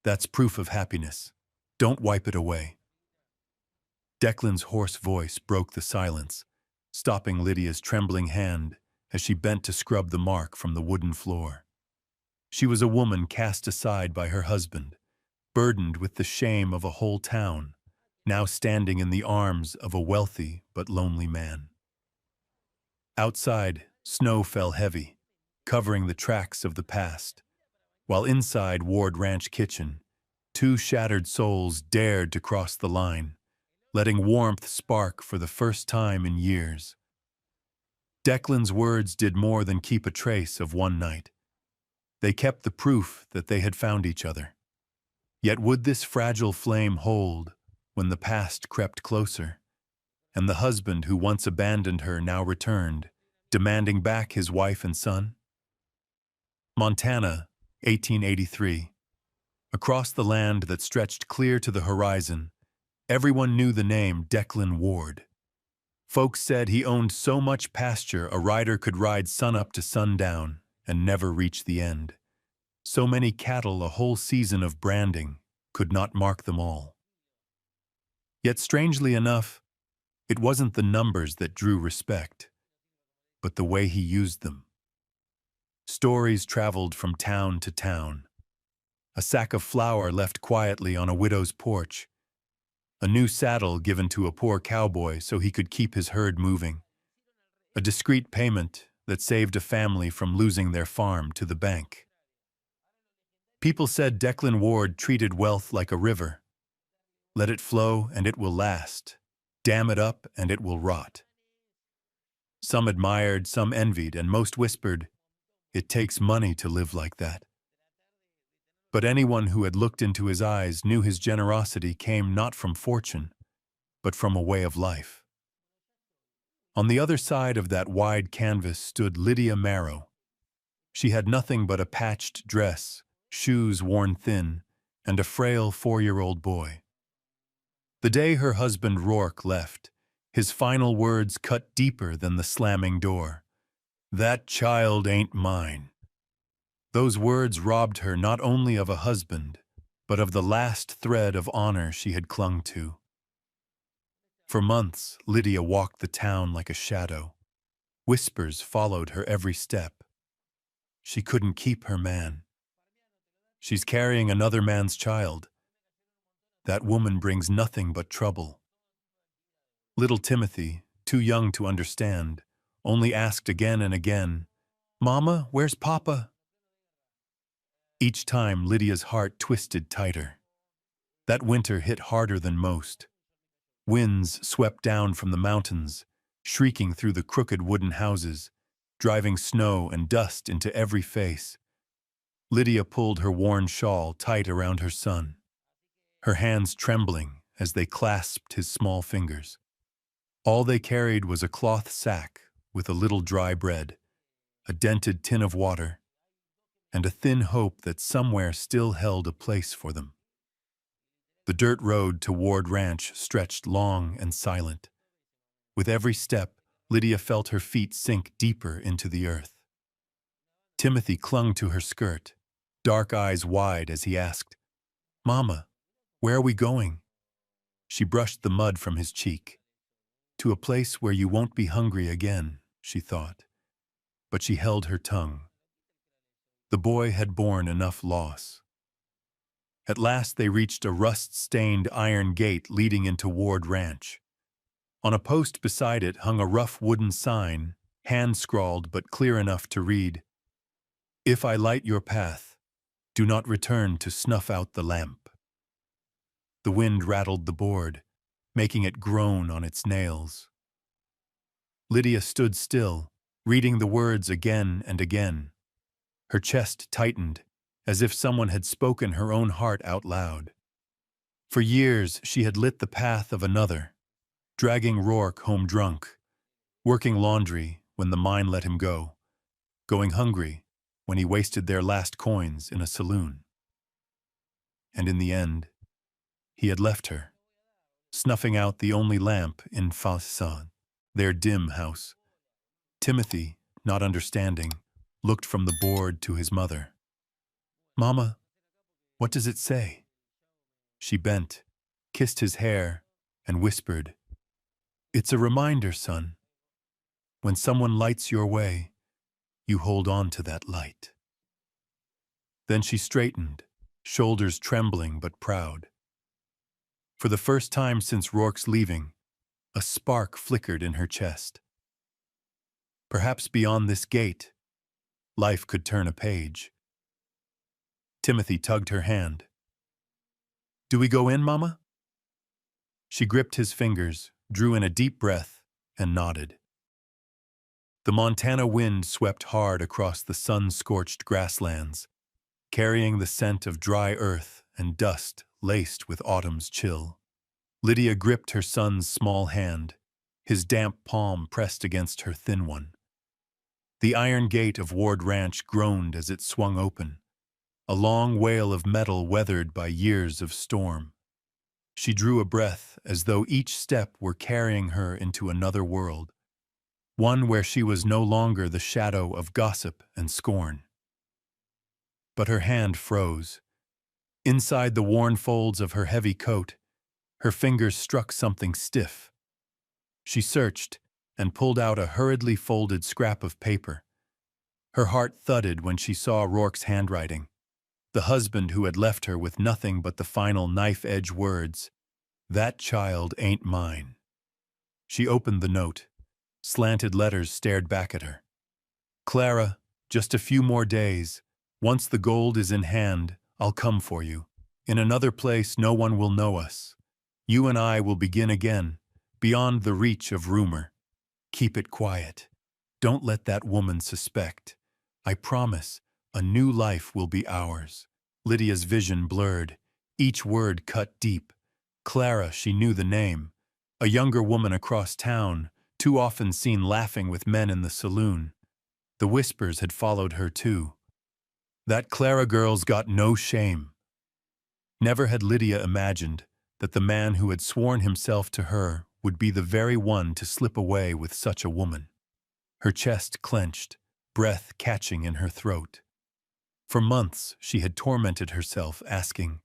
That's proof of happiness. Don't wipe it away. Declan's hoarse voice broke the silence, stopping Lydia's trembling hand as she bent to scrub the mark from the wooden floor. She was a woman cast aside by her husband, burdened with the shame of a whole town, now standing in the arms of a wealthy but lonely man. Outside, snow fell heavy, covering the tracks of the past, while inside Ward Ranch kitchen, two shattered souls dared to cross the line, letting warmth spark for the first time in years. Declan's words did more than keep a trace of one night. They kept the proof that they had found each other. Yet would this fragile flame hold when the past crept closer, and the husband who once abandoned her now returned, demanding back his wife and son? Montana, 1883. Across the land that stretched clear to the horizon, everyone knew the name Declan Ward. Folks said he owned so much pasture a rider could ride sunup to sundown and never reach the end. So many cattle a whole season of branding could not mark them all. Yet strangely enough, it wasn't the numbers that drew respect, but the way he used them. Stories traveled from town to town. A sack of flour left quietly on a widow's porch. A new saddle given to a poor cowboy so he could keep his herd moving. A discreet payment that saved a family from losing their farm to the bank. People said Declan Ward treated wealth like a river. Let it flow and it will last. Dam it up and it will rot. Some admired, some envied, and most whispered, "It takes money to live like that." But anyone who had looked into his eyes knew his generosity came not from fortune, but from a way of life. On the other side of that wide canvas stood Lydia Marrow. She had nothing but a patched dress, shoes worn thin, and a frail 4-year-old boy. The day her husband Rourke left, his final words cut deeper than the slamming door. "That child ain't mine." Those words robbed her not only of a husband, but of the last thread of honor she had clung to. For months, Lydia walked the town like a shadow. Whispers followed her every step. She couldn't keep her man. She's carrying another man's child. That woman brings nothing but trouble. Little Timothy, too young to understand, only asked again and again, "Mama, where's Papa?" Each time, Lydia's heart twisted tighter. That winter hit harder than most. Winds swept down from the mountains, shrieking through the crooked wooden houses, driving snow and dust into every face. Lydia pulled her worn shawl tight around her son, her hands trembling as they clasped his small fingers. All they carried was a cloth sack with a little dry bread, a dented tin of water, and a thin hope that somewhere still held a place for them. The dirt road to Ward Ranch stretched long and silent. With every step, Lydia felt her feet sink deeper into the earth. Timothy clung to her skirt, dark eyes wide as he asked, "Mama, where are we going?" She brushed the mud from his cheek. "To a place where you won't be hungry again," she thought. But she held her tongue. The boy had borne enough loss. At last they reached a rust-stained iron gate leading into Ward Ranch. On a post beside it hung a rough wooden sign, hand-scrawled but clear enough to read, "If I light your path, do not return to snuff out the lamp." The wind rattled the board, making it groan on its nails. Lydia stood still, reading the words again and again. Her chest tightened, as if someone had spoken her own heart out loud. For years she had lit the path of another, dragging Rourke home drunk, working laundry when the mine let him go, going hungry when he wasted their last coins in a saloon. And in the end, he had left her, snuffing out the only lamp in Façade, their dim house. Timothy, not understanding, looked from the board to his mother. "Mama, What does it say? She bent, kissed his hair, and whispered, "It's a reminder, son. When someone lights your way, you hold on to that light." Then she straightened, shoulders trembling but proud. For the first time since Rourke's leaving, a spark flickered in her chest. Perhaps beyond this gate, life could turn a page. Timothy tugged her hand. "Do we go in, Mama?" She gripped his fingers, drew in a deep breath, and nodded. The Montana wind swept hard across the sun-scorched grasslands, carrying the scent of dry earth and dust laced with autumn's chill. Lydia gripped her son's small hand, his damp palm pressed against her thin one. The iron gate of Ward Ranch groaned as it swung open, a long wail of metal weathered by years of storm. She drew a breath as though each step were carrying her into another world, one where she was no longer the shadow of gossip and scorn. But her hand froze. Inside the worn folds of her heavy coat, her fingers struck something stiff. She searched and pulled out a hurriedly folded scrap of paper. Her heart thudded when she saw Rourke's handwriting, the husband who had left her with nothing but the final knife-edge words, "That child ain't mine." She opened the note. Slanted letters stared back at her. "Clara, just a few more days. Once the gold is in hand, I'll come for you. In another place no one will know us. You and I will begin again, beyond the reach of rumor. Keep it quiet. Don't let that woman suspect. I promise, a new life will be ours." Lydia's vision blurred, each word cut deep. Clara, she knew the name. A younger woman across town, too often seen laughing with men in the saloon. The whispers had followed her too. That Clara girl's got no shame. Never had Lydia imagined that the man who had sworn himself to her would be the very one to slip away with such a woman. Her chest clenched, breath catching in her throat. For months she had tormented herself, asking,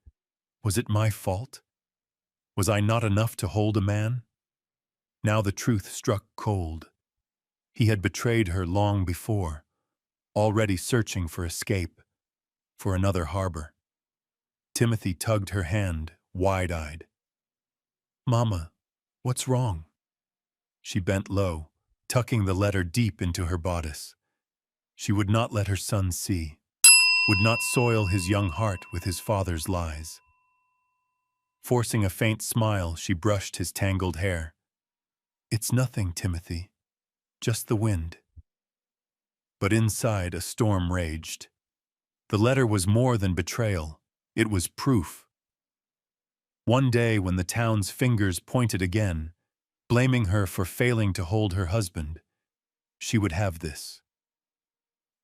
was it my fault? Was I not enough to hold a man? Now the truth struck cold. He had betrayed her long before, already searching for escape, for another harbor. Timothy tugged her hand, wide-eyed. "Mama, what's wrong?" She bent low, tucking the letter deep into her bodice. She would not let her son see, would not soil his young heart with his father's lies. Forcing a faint smile, she brushed his tangled hair. "It's nothing, Timothy, just the wind." But inside a storm raged. The letter was more than betrayal, it was proof. One day when the town's fingers pointed again, blaming her for failing to hold her husband, she would have this.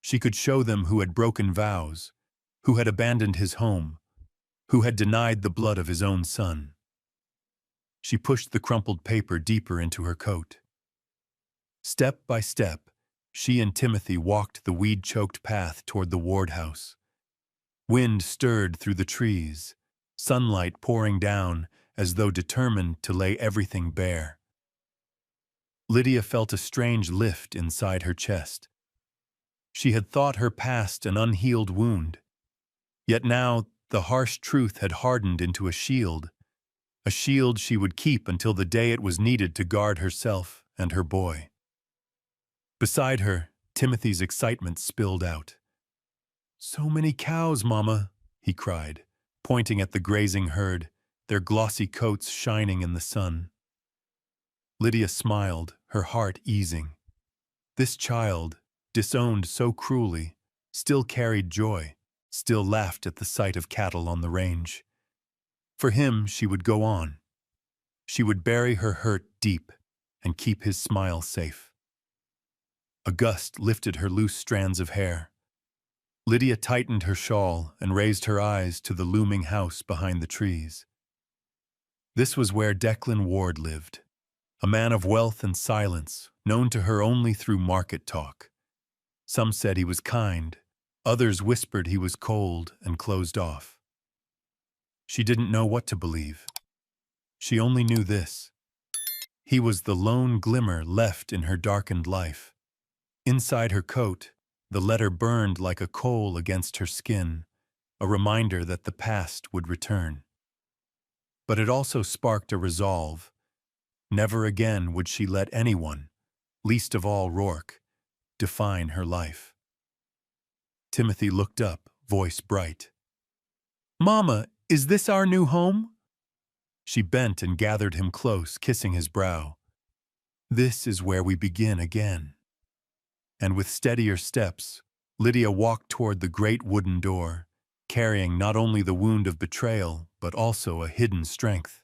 She could show them who had broken vows, who had abandoned his home, who had denied the blood of his own son. She pushed the crumpled paper deeper into her coat. Step by step, she and Timothy walked the weed-choked path toward the Ward house. Wind stirred through the trees, sunlight pouring down as though determined to lay everything bare. Lydia felt a strange lift inside her chest. She had thought her past an unhealed wound, yet now the harsh truth had hardened into a shield she would keep until the day it was needed to guard herself and her boy. Beside her, Timothy's excitement spilled out. "So many cows, Mama," he cried, pointing at the grazing herd, their glossy coats shining in the sun. Lydia smiled, her heart easing. This child, disowned so cruelly, still carried joy, still laughed at the sight of cattle on the range. For him, she would go on. She would bury her hurt deep and keep his smile safe. A gust lifted her loose strands of hair. Lydia tightened her shawl and raised her eyes to the looming house behind the trees. This was where Declan Ward lived, a man of wealth and silence, known to her only through market talk. Some said he was kind, others whispered he was cold and closed off. She didn't know what to believe. She only knew this: he was the lone glimmer left in her darkened life. Inside her coat, the letter burned like a coal against her skin, a reminder that the past would return. But it also sparked a resolve. Never again would she let anyone, least of all Rourke, define her life. Timothy looked up, voice bright. "Mama, is this our new home?" She bent and gathered him close, kissing his brow. "This is where we begin again." And with steadier steps, Lydia walked toward the great wooden door, carrying not only the wound of betrayal, but also a hidden strength.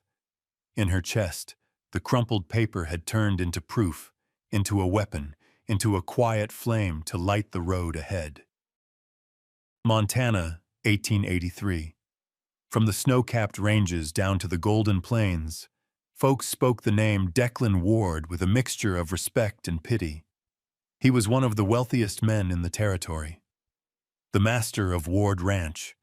In her chest, the crumpled paper had turned into proof, into a weapon, into a quiet flame to light the road ahead. Montana, 1883. From the snow-capped ranges down to the golden plains, folks spoke the name Declan Ward with a mixture of respect and pity. He was one of the wealthiest men in the territory, the master of Ward Ranch,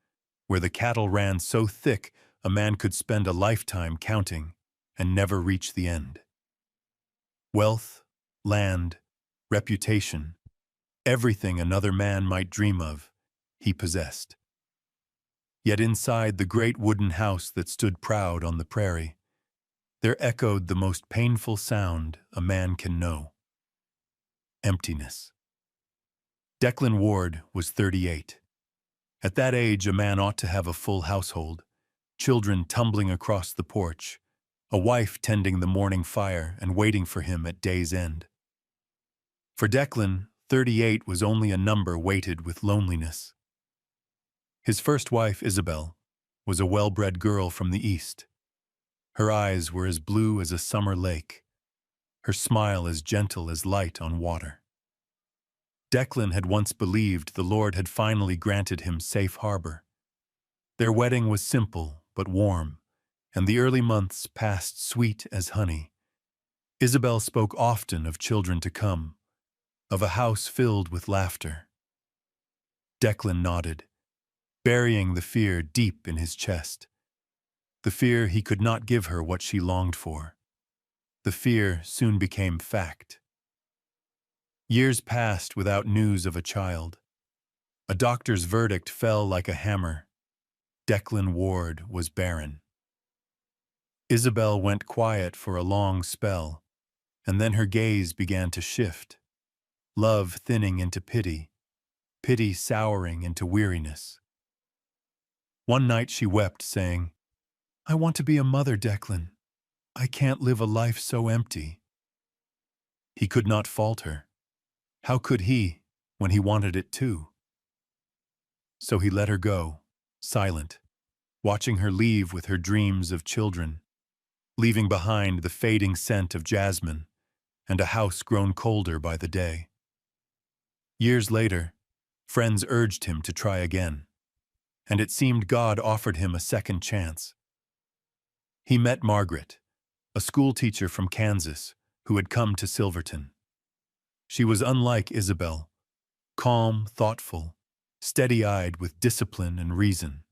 where the cattle ran so thick a man could spend a lifetime counting and never reach the end. Wealth, land, reputation, everything another man might dream of, he possessed. Yet inside the great wooden house that stood proud on the prairie, there echoed the most painful sound a man can know: emptiness. Declan Ward was 38. At that age, a man ought to have a full household, children tumbling across the porch, a wife tending the morning fire and waiting for him at day's end. For Declan, 38 was only a number weighted with loneliness. His first wife, Isabel, was a well-bred girl from the East. Her eyes were as blue as a summer lake, her smile as gentle as light on water. Declan had once believed the Lord had finally granted him safe harbor. Their wedding was simple but warm, and the early months passed sweet as honey. Isabel spoke often of children to come, of a house filled with laughter. Declan nodded, burying the fear deep in his chest. The fear he could not give her what she longed for. The fear soon became fact. Years passed without news of a child. A doctor's verdict fell like a hammer. Declan Ward was barren. Isabel went quiet for a long spell, and then her gaze began to shift. Love thinning into pity, pity souring into weariness. One night she wept, saying, "I want to be a mother, Declan. I can't live a life so empty." He could not fault her. How could he, when he wanted it too? So he let her go, silent, watching her leave with her dreams of children, leaving behind the fading scent of jasmine and a house grown colder by the day. Years later, friends urged him to try again, and it seemed God offered him a second chance. He met Margaret, a schoolteacher from Kansas who had come to Silverton. She was unlike Isabel, calm, thoughtful, steady-eyed with discipline and reason.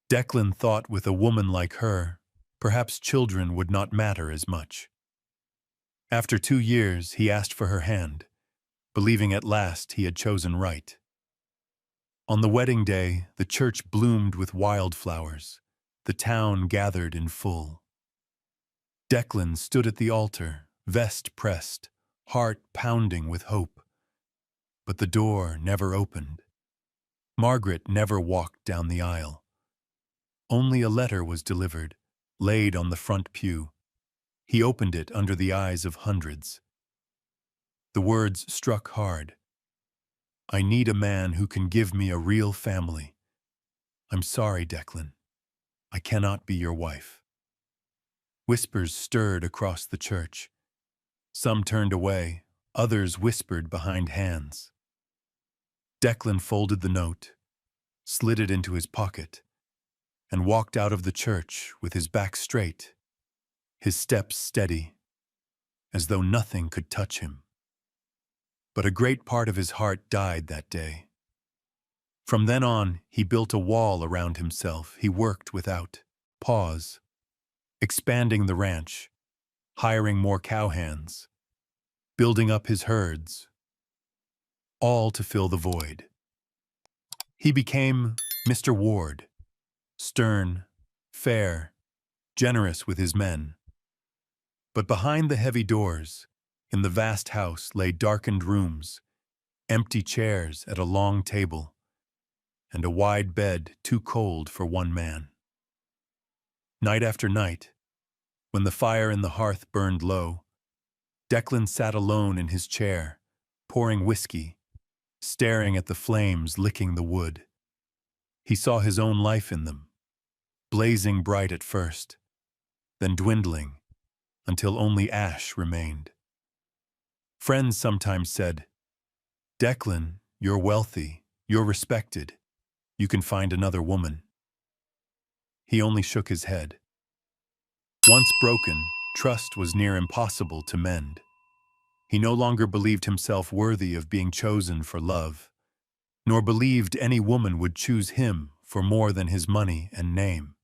Declan thought with a woman like her, perhaps children would not matter as much. After 2 years, he asked for her hand, believing at last he had chosen right. On the wedding day, the church bloomed with wildflowers. The town gathered in full. Declan stood at the altar, vest pressed, heart pounding with hope. But the door never opened. Margaret never walked down the aisle. Only a letter was delivered, laid on the front pew. He opened it under the eyes of hundreds. The words struck hard. "I need a man who can give me a real family. I'm sorry, Declan. I cannot be your wife." Whispers stirred across the church. Some turned away, others whispered behind hands. Declan folded the note, slid it into his pocket, and walked out of the church with his back straight, his steps steady, as though nothing could touch him. But a great part of his heart died that day. From then on, he built a wall around himself. He worked without. pause, expanding the ranch, hiring more cowhands, building up his herds, all to fill the void. He became Mr. Ward, stern, fair, generous with his men. But behind the heavy doors, in the vast house lay darkened rooms, empty chairs at a long table, and a wide bed too cold for one man. Night after night, when the fire in the hearth burned low, Declan sat alone in his chair, pouring whiskey, staring at the flames licking the wood. He saw his own life in them, blazing bright at first, then dwindling until only ash remained. Friends sometimes said, "Declan, you're wealthy, you're respected, you can find another woman." He only shook his head. Once broken, trust was near impossible to mend. He no longer believed himself worthy of being chosen for love, nor believed any woman would choose him for more than his money and name.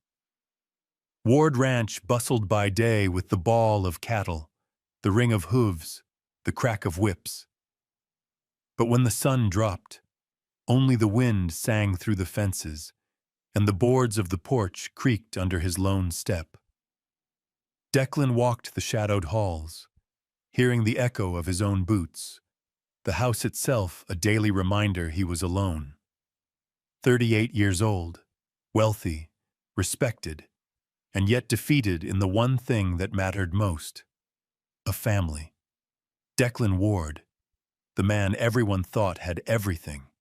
Ward Ranch bustled by day with the bawl of cattle, the ring of hooves, the crack of whips. But when the sun dropped, only the wind sang through the fences, and the boards of the porch creaked under his lone step. Declan walked the shadowed halls, hearing the echo of his own boots, the house itself a daily reminder he was alone. 38 years old, wealthy, respected, and yet defeated in the one thing that mattered most: a family. Declan Ward, the man everyone thought had everything,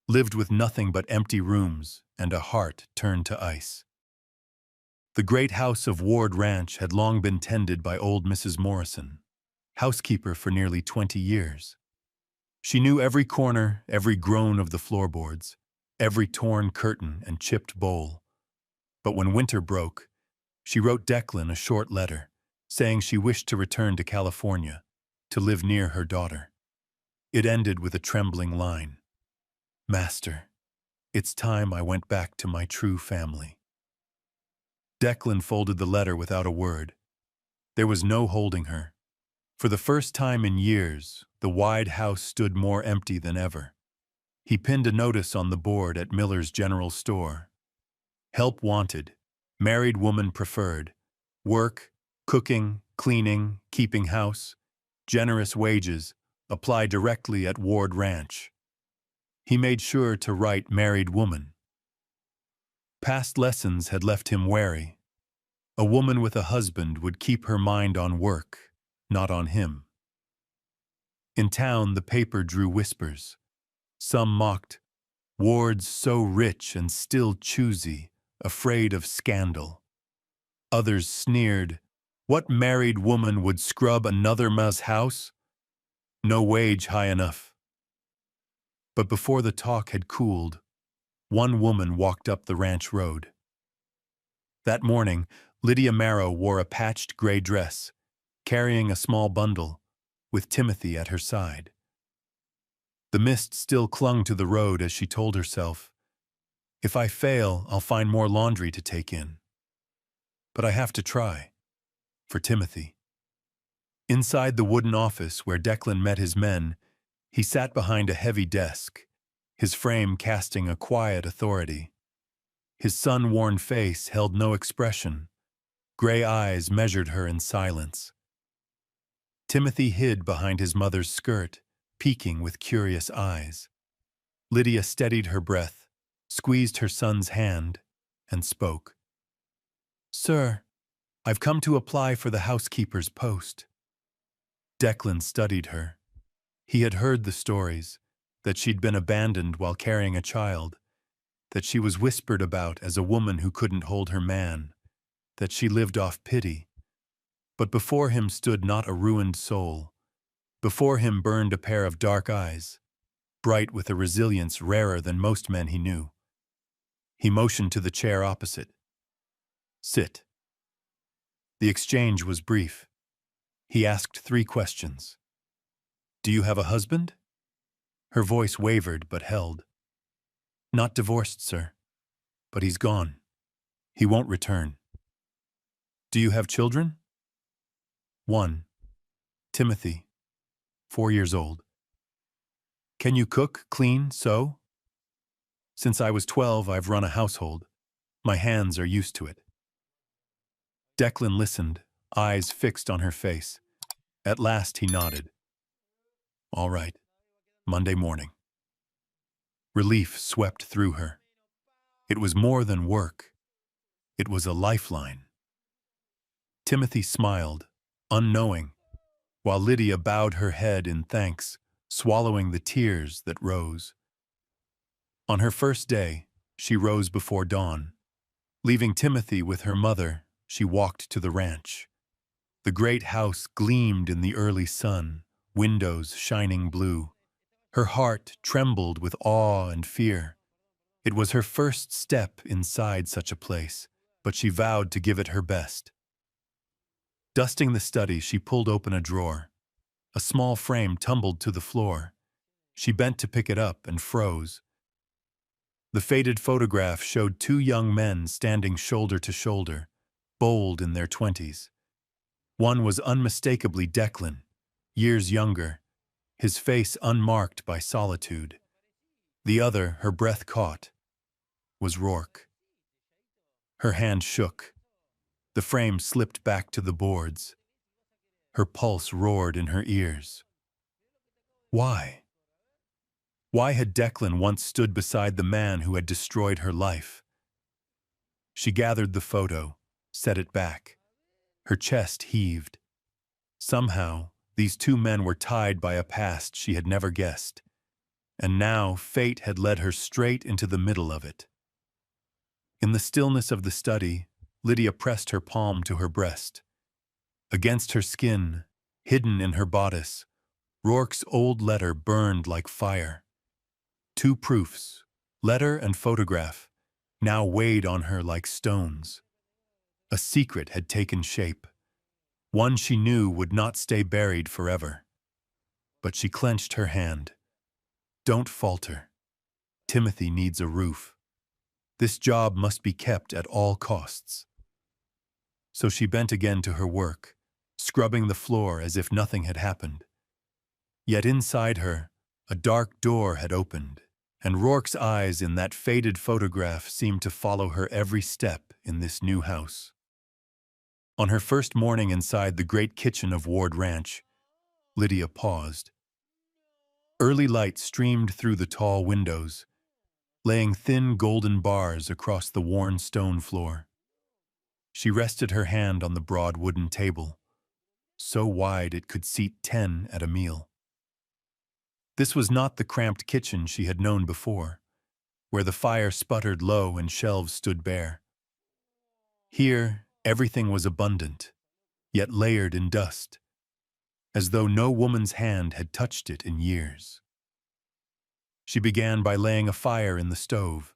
lived with nothing but empty rooms and a heart turned to ice. The great house of Ward Ranch had long been tended by old Mrs. Morrison, housekeeper for nearly 20 years. She knew every corner, every groan of the floorboards, every torn curtain and chipped bowl. But when winter broke, she wrote Declan a short letter, saying she wished to return to California, to live near her daughter. It ended with a trembling line: "Master, it's time I went back to my true family." Declan folded the letter without a word. There was no holding her. For the first time in years, the wide house stood more empty than ever. He pinned a notice on the board at Miller's General Store: "Help wanted, married woman preferred, work, cooking, cleaning, keeping house, generous wages, apply directly at Ward Ranch." He made sure to write married woman. Past lessons had left him wary. A woman with a husband would keep her mind on work, not on him. In town, the paper drew whispers. Some mocked, "Ward's so rich and still choosy, afraid of scandal." Others sneered, "What married woman would scrub another man's house? No wage high enough." But before the talk had cooled, one woman walked up the ranch road. That morning, Lydia Marrow wore a patched gray dress, carrying a small bundle, with Timothy at her side. The mist still clung to the road as she told herself, "If I fail, I'll find more laundry to take in. But I have to try, for Timothy." Inside the wooden office where Declan met his men, he sat behind a heavy desk, his frame casting a quiet authority. His sun-worn face held no expression. Gray eyes measured her in silence. Timothy hid behind his mother's skirt, peeking with curious eyes. Lydia steadied her breath, squeezed her son's hand, and spoke. "Sir, I've come to apply for the housekeeper's post." Declan studied her. He had heard the stories, that she'd been abandoned while carrying a child, that she was whispered about as a woman who couldn't hold her man, that she lived off pity. But before him stood not a ruined soul. Before him burned a pair of dark eyes, bright with a resilience rarer than most men he knew. He motioned to the chair opposite. "Sit." The exchange was brief. He asked 3 questions. "Do you have a husband?" Her voice wavered but held. "Not divorced, sir. But he's gone. He won't return." Do you have children? 1. Timothy, 4 years old. Can you cook, clean, sew? Since I was 12, I've run a household. My hands are used to it. Declan listened, eyes fixed on her face. At last he nodded. All right. Monday morning. Relief swept through her. It was more than work. It was a lifeline. Timothy smiled, unknowing, while Lydia bowed her head in thanks, swallowing the tears that rose. On her first day, she rose before dawn. Leaving Timothy with her mother, she walked to the ranch. The great house gleamed in the early sun, windows shining blue. Her heart trembled with awe and fear. It was her first step inside such a place, but she vowed to give it her best. Dusting the study, she pulled open a drawer. A small frame tumbled to the floor. She bent to pick it up and froze. The faded photograph showed 2 young men standing shoulder to shoulder, bold in their 20s. One was unmistakably Declan, years younger, his face unmarked by solitude. The other, her breath caught, was Rourke. Her hand shook. The frame slipped back to the boards. Her pulse roared in her ears. Why? Why had Declan once stood beside the man who had destroyed her life? She gathered the photo, set it back. Her chest heaved. Somehow, these 2 men were tied by a past she had never guessed. And now fate had led her straight into the middle of it. In the stillness of the study, Lydia pressed her palm to her breast. Against her skin, hidden in her bodice, Rourke's old letter burned like fire. 2 proofs, letter and photograph, now weighed on her like stones. A secret had taken shape, one she knew would not stay buried forever. But she clenched her hand. Don't falter. Timothy needs a roof. This job must be kept at all costs. So she bent again to her work, scrubbing the floor as if nothing had happened. Yet inside her, a dark door had opened, and Rourke's eyes in that faded photograph seemed to follow her every step in this new house. On her first morning inside the great kitchen of Ward Ranch, Lydia paused. Early light streamed through the tall windows, laying thin golden bars across the worn stone floor. She rested her hand on the broad wooden table, so wide it could seat 10 at a meal. This was not the cramped kitchen she had known before, where the fire sputtered low and shelves stood bare. Here, everything was abundant, yet layered in dust, as though no woman's hand had touched it in years. She began by laying a fire in the stove.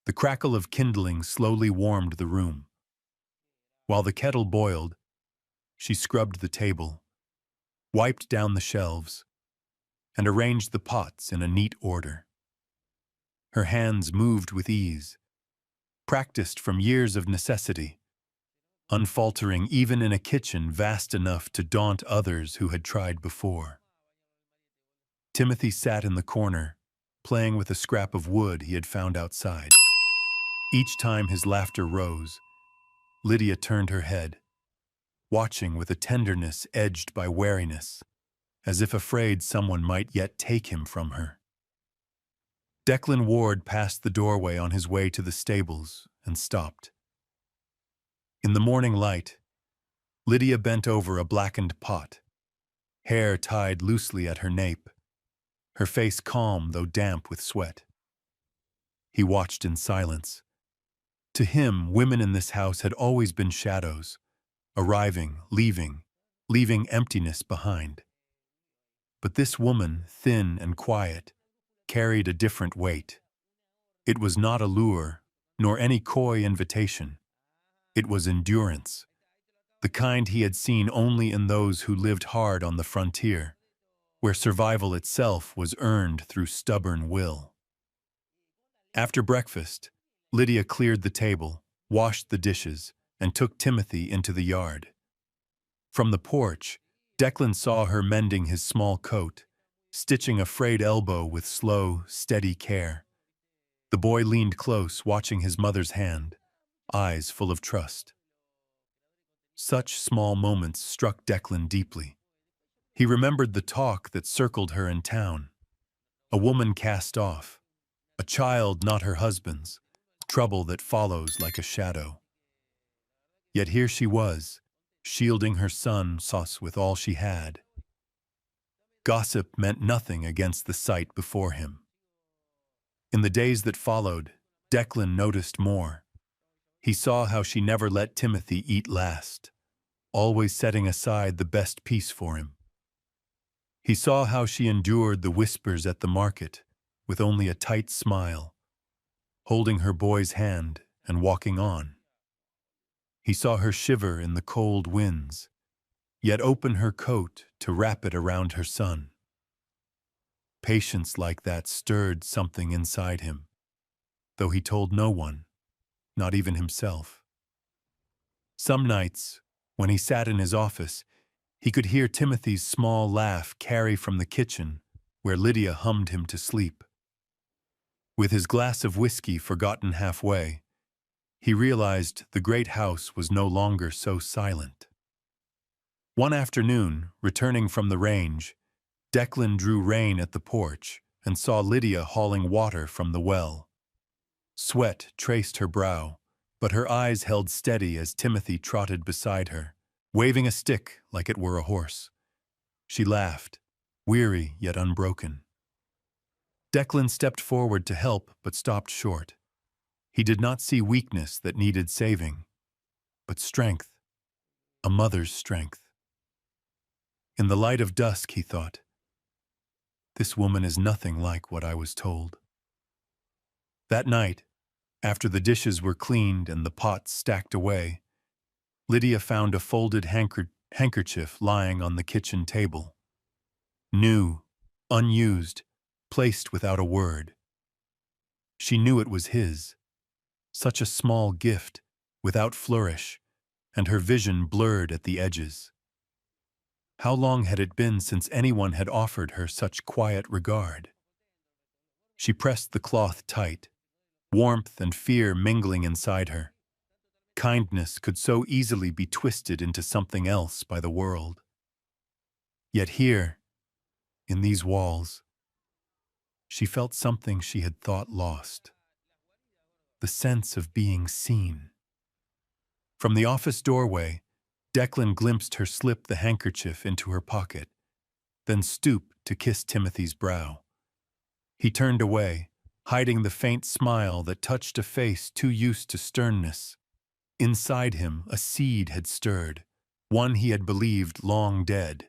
The crackle of kindling slowly warmed the room. While the kettle boiled, she scrubbed the table, wiped down the shelves, and arranged the pots in a neat order. Her hands moved with ease, practiced from years of necessity, unfaltering even in a kitchen vast enough to daunt others who had tried before. Timothy sat in the corner, playing with a scrap of wood he had found outside. Each time his laughter rose, Lydia turned her head, watching with a tenderness edged by wariness, as if afraid someone might yet take him from her. Declan Ward passed the doorway on his way to the stables and stopped. In the morning light, Lydia bent over a blackened pot, hair tied loosely at her nape, her face calm though damp with sweat. He watched in silence. To him, women in this house had always been shadows, arriving, leaving emptiness behind. But this woman, thin and quiet, carried a different weight. It was not a lure, nor any coy invitation. It was endurance, the kind he had seen only in those who lived hard on the frontier, where survival itself was earned through stubborn will. After breakfast, Lydia cleared the table, washed the dishes, and took Timothy into the yard. From the porch, Declan saw her mending his small coat, stitching a frayed elbow with slow, steady care. The boy leaned close, watching his mother's hand, eyes full of trust. Such small moments struck Declan deeply. He remembered the talk that circled her in town. A woman cast off, a child not her husband's, trouble that follows like a shadow. Yet here she was, shielding her son Sauce with all she had. Gossip meant nothing against the sight before him. In the days that followed, Declan noticed more. He saw how she never let Timothy eat last, always setting aside the best piece for him. He saw how she endured the whispers at the market, with only a tight smile, holding her boy's hand and walking on. He saw her shiver in the cold winds, yet open her coat to wrap it around her son. Patience like that stirred something inside him, though he told no one, not even himself. Some nights, when he sat in his office, he could hear Timothy's small laugh carry from the kitchen, where Lydia hummed him to sleep. With his glass of whiskey forgotten halfway, he realized the great house was no longer so silent. One afternoon, returning from the range, Declan drew rein at the porch and saw Lydia hauling water from the well. Sweat traced her brow, but her eyes held steady as Timothy trotted beside her, waving a stick like it were a horse. She laughed, weary yet unbroken. Declan stepped forward to help but stopped short. He did not see weakness that needed saving, but strength, a mother's strength. In the light of dusk, he thought, this woman is nothing like what I was told. That night, after the dishes were cleaned and the pots stacked away, Lydia found a folded handkerchief lying on the kitchen table. New, unused, placed without a word. She knew it was his. Such a small gift, without flourish, and her vision blurred at the edges. How long had it been since anyone had offered her such quiet regard? She pressed the cloth tight, warmth and fear mingling inside her. Kindness could so easily be twisted into something else by the world. Yet here, in these walls, she felt something she had thought lost. The sense of being seen. From the office doorway, Declan glimpsed her slip the handkerchief into her pocket, then stoop to kiss Timothy's brow. He turned away, hiding the faint smile that touched a face too used to sternness. Inside him, a seed had stirred, one he had believed long dead.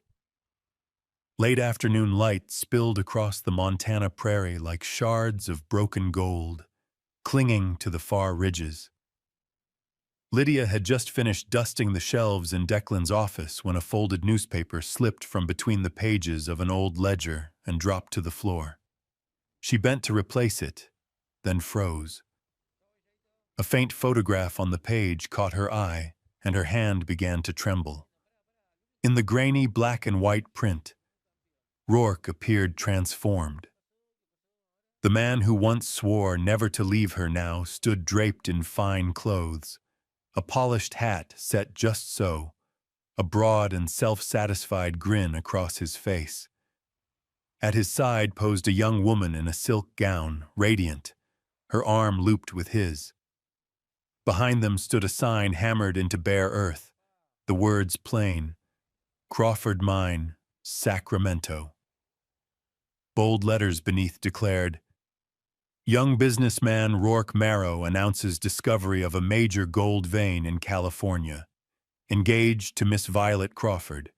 Late afternoon light spilled across the Montana prairie like shards of broken gold, clinging to the far ridges. Lydia had just finished dusting the shelves in Declan's office when a folded newspaper slipped from between the pages of an old ledger and dropped to the floor. She bent to replace it, then froze. A faint photograph on the page caught her eye, and her hand began to tremble. In the grainy black and white print, Rourke appeared transformed. The man who once swore never to leave her now stood draped in fine clothes, a polished hat set just so, a broad and self-satisfied grin across his face. At his side posed a young woman in a silk gown, radiant, her arm looped with his. Behind them stood a sign hammered into bare earth, the words plain, Crawford Mine, Sacramento. Bold letters beneath declared, young businessman Rourke Marrow announces discovery of a major gold vein in California. Engaged to Miss Violet Crawford.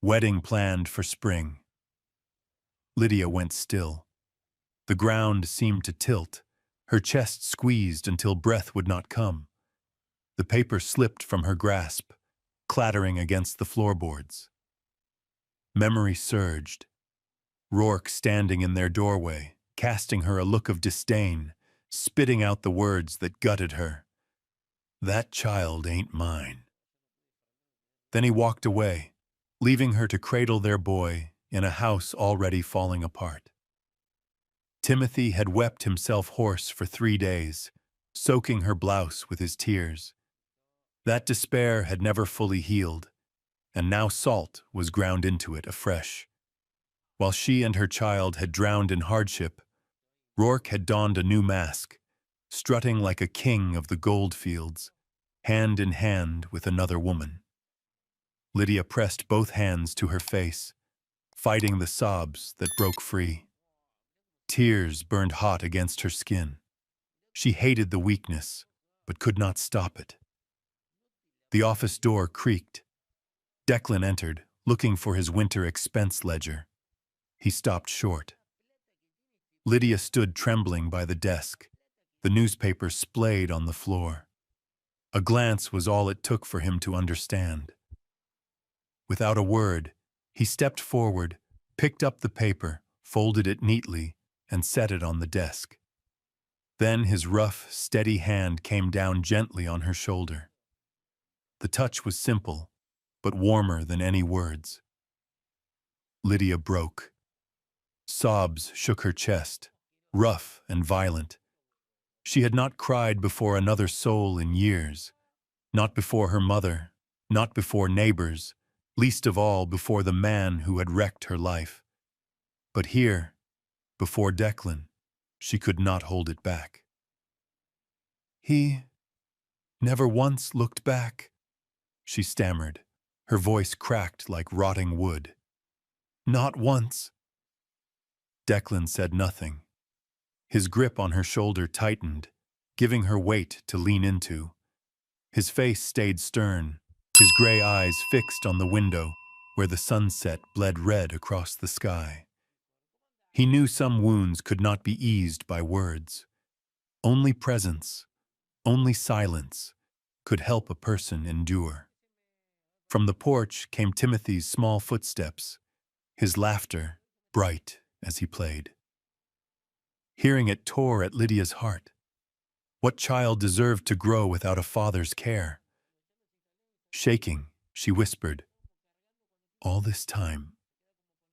Wedding planned for spring. Lydia went still. The ground seemed to tilt, her chest squeezed until breath would not come. The paper slipped from her grasp, clattering against the floorboards. Memory surged. Rourke standing in their doorway, casting her a look of disdain, spitting out the words that gutted her. That child ain't mine. Then he walked away, leaving her to cradle their boy in a house already falling apart. Timothy had wept himself hoarse for 3 days, soaking her blouse with his tears. That despair had never fully healed, and now salt was ground into it afresh. While she and her child had drowned in hardship, Rourke had donned a new mask, strutting like a king of the gold fields, hand in hand with another woman. Lydia pressed both hands to her face, fighting the sobs that broke free. Tears burned hot against her skin. She hated the weakness, but could not stop it. The office door creaked. Declan entered, looking for his winter expense ledger. He stopped short. Lydia stood trembling by the desk, the newspaper splayed on the floor. A glance was all it took for him to understand. Without a word, he stepped forward, picked up the paper, folded it neatly, and set it on the desk. Then his rough, steady hand came down gently on her shoulder. The touch was simple, but warmer than any words. Lydia broke. Sobs shook her chest, rough and violent. She had not cried before another soul in years, not before her mother, not before neighbors, least of all before the man who had wrecked her life. But here, before Declan, she could not hold it back. He never once looked back, she stammered, her voice cracked like rotting wood. Not once. Declan said nothing. His grip on her shoulder tightened, giving her weight to lean into. His face stayed stern, his gray eyes fixed on the window where the sunset bled red across the sky. He knew some wounds could not be eased by words. Only presence, only silence, could help a person endure. From the porch came Timothy's small footsteps, his laughter bright as he played. Hearing it tore at Lydia's heart. What child deserved to grow without a father's care? Shaking, she whispered, "All this time,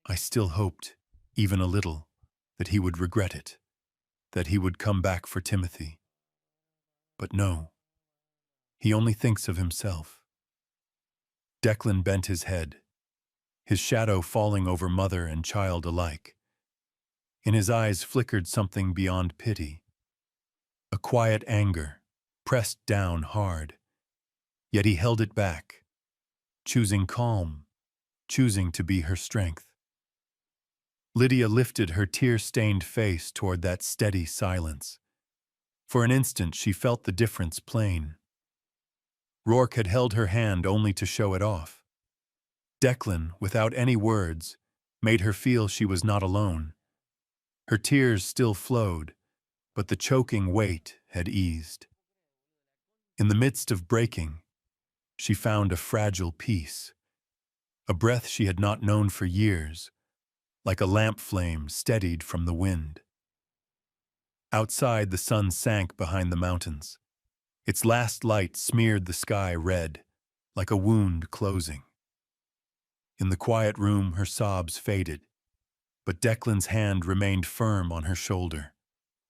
I still hoped, even a little, that he would regret it, that he would come back for Timothy. But no, he only thinks of himself." Declan bent his head, his shadow falling over mother and child alike. In his eyes flickered something beyond pity, a quiet anger, pressed down hard. Yet he held it back, choosing calm, choosing to be her strength. Lydia lifted her tear-stained face toward that steady silence. For an instant she felt the difference plain. Rourke had held her hand only to show it off. Declan, without any words, made her feel she was not alone. Her tears still flowed, but the choking weight had eased. In the midst of breaking, she found a fragile peace, a breath she had not known for years, like a lamp flame steadied from the wind. Outside, the sun sank behind the mountains. Its last light smeared the sky red, like a wound closing. In the quiet room, her sobs faded, but Declan's hand remained firm on her shoulder,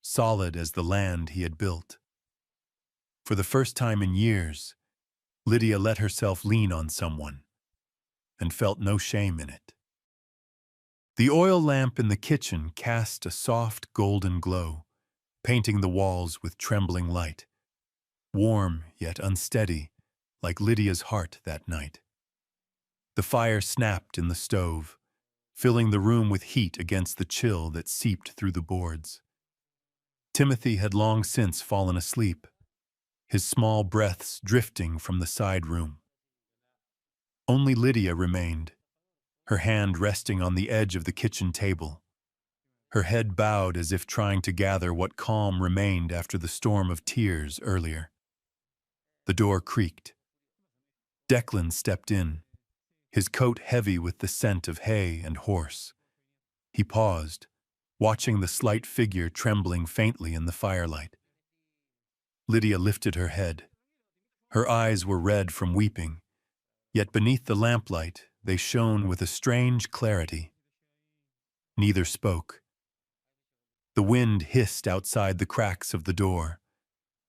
solid as the land he had built. For the first time in years, Lydia let herself lean on someone, and felt no shame in it. The oil lamp in the kitchen cast a soft golden glow, painting the walls with trembling light, warm yet unsteady, like Lydia's heart that night. The fire snapped in the stove, filling the room with heat against the chill that seeped through the boards. Timothy had long since fallen asleep, his small breaths drifting from the side room. Only Lydia remained, her hand resting on the edge of the kitchen table, her head bowed as if trying to gather what calm remained after the storm of tears earlier. The door creaked. Declan stepped in, his coat heavy with the scent of hay and horse. He paused, watching the slight figure trembling faintly in the firelight. Lydia lifted her head. Her eyes were red from weeping, yet beneath the lamplight they shone with a strange clarity. Neither spoke. The wind hissed outside the cracks of the door.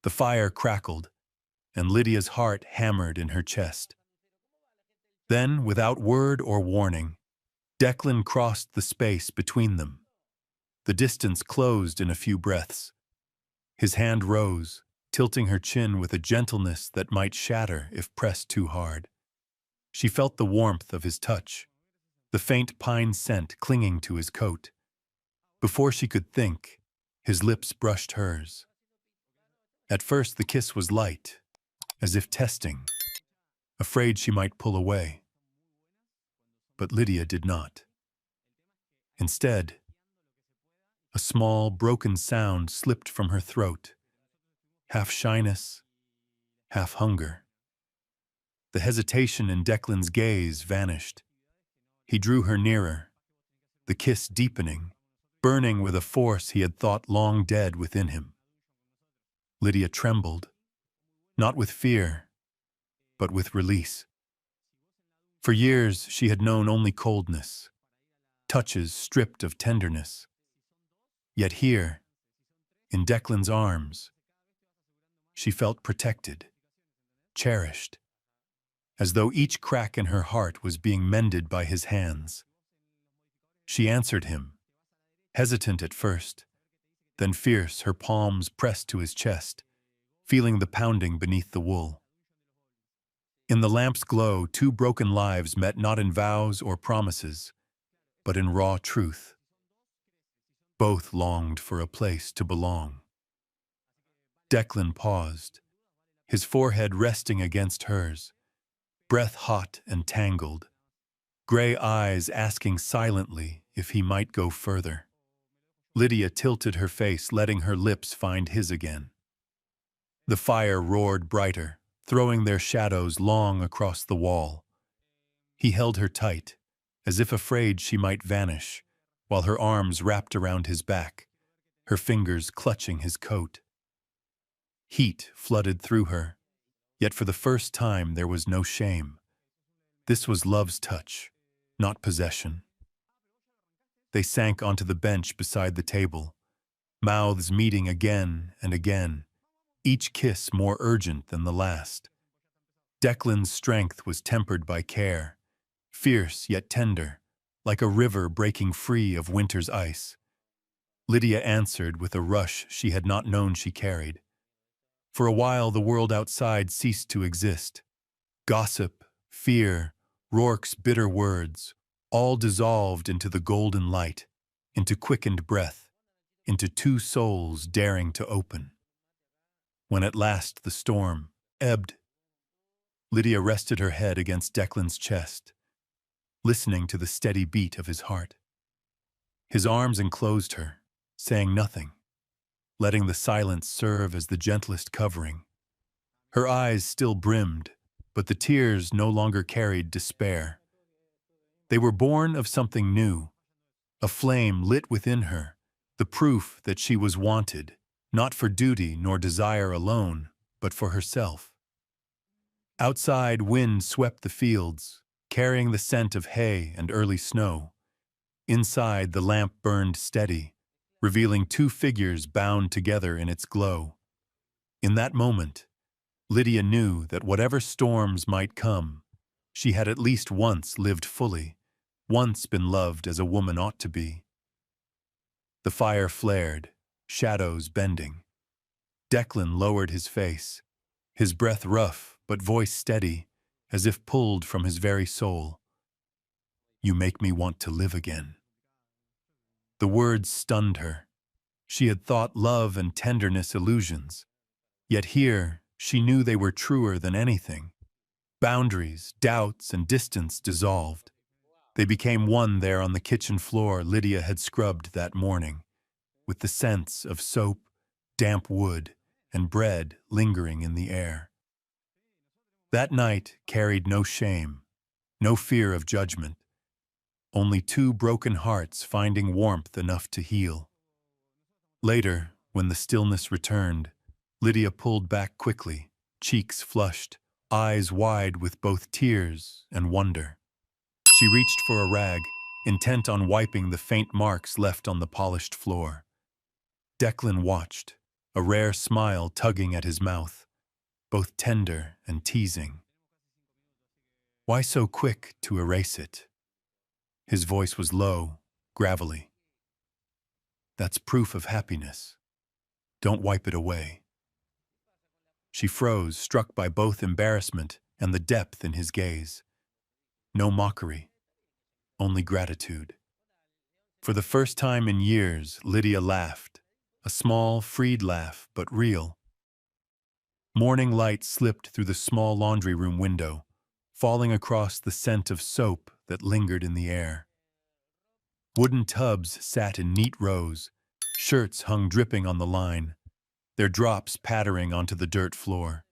The fire crackled, and Lydia's heart hammered in her chest. Then, without word or warning, Declan crossed the space between them. The distance closed in a few breaths. His hand rose, tilting her chin with a gentleness that might shatter if pressed too hard. She felt the warmth of his touch, the faint pine scent clinging to his coat. Before she could think, his lips brushed hers. At first the kiss was light, as if testing, afraid she might pull away. But Lydia did not. Instead, a small, broken sound slipped from her throat, half shyness, half hunger. The hesitation in Declan's gaze vanished. He drew her nearer, the kiss deepening, burning with a force he had thought long dead within him. Lydia trembled, not with fear, but with release. For years she had known only coldness, touches stripped of tenderness. Yet here, in Declan's arms, she felt protected, cherished, as though each crack in her heart was being mended by his hands. She answered him, hesitant at first, then fierce, her palms pressed to his chest, feeling the pounding beneath the wool. In the lamp's glow, two broken lives met not in vows or promises, but in raw truth. Both longed for a place to belong. Declan paused, his forehead resting against hers, breath hot and tangled, gray eyes asking silently if he might go further. Lydia tilted her face, letting her lips find his again. The fire roared brighter, throwing their shadows long across the wall. He held her tight, as if afraid she might vanish, while her arms wrapped around his back, her fingers clutching his coat. Heat flooded through her, yet for the first time there was no shame. This was love's touch, not possession. They sank onto the bench beside the table, mouths meeting again and again, each kiss more urgent than the last. Declan's strength was tempered by care, fierce yet tender, like a river breaking free of winter's ice. Lydia answered with a rush she had not known she carried. For a while the world outside ceased to exist. Gossip, fear, Rourke's bitter words, all dissolved into the golden light, into quickened breath, into two souls daring to open. When at last the storm ebbed, Lydia rested her head against Declan's chest, listening to the steady beat of his heart. His arms enclosed her, saying nothing, letting the silence serve as the gentlest covering. Her eyes still brimmed, but the tears no longer carried despair. They were born of something new, a flame lit within her, the proof that she was wanted, not for duty nor desire alone, but for herself. Outside, wind swept the fields, carrying the scent of hay and early snow. Inside, the lamp burned steady, revealing two figures bound together in its glow. In that moment, Lydia knew that whatever storms might come, she had at least once lived fully, once been loved as a woman ought to be. The fire flared, shadows bending. Declan lowered his face, his breath rough but voice steady, as if pulled from his very soul. "You make me want to live again." The words stunned her. She had thought love and tenderness illusions, yet here she knew they were truer than anything. Boundaries, doubts, and distance dissolved. They became one there on the kitchen floor Lydia had scrubbed that morning, with the scents of soap, damp wood, and bread lingering in the air. That night carried no shame, no fear of judgment, only two broken hearts finding warmth enough to heal. Later, when the stillness returned, Lydia pulled back quickly, cheeks flushed, eyes wide with both tears and wonder. She reached for a rag, intent on wiping the faint marks left on the polished floor. Declan watched, a rare smile tugging at his mouth, both tender and teasing. Why so quick to erase it? His voice was low, gravelly. That's proof of happiness. Don't wipe it away. She froze, struck by both embarrassment and the depth in his gaze. No mockery, only gratitude. For the first time in years, Lydia laughed, a small, freed laugh, but real. Morning light slipped through the small laundry room window, falling across the scent of soap that lingered in the air. Wooden tubs sat in neat rows, shirts hung dripping on the line, their drops pattering onto the dirt floor.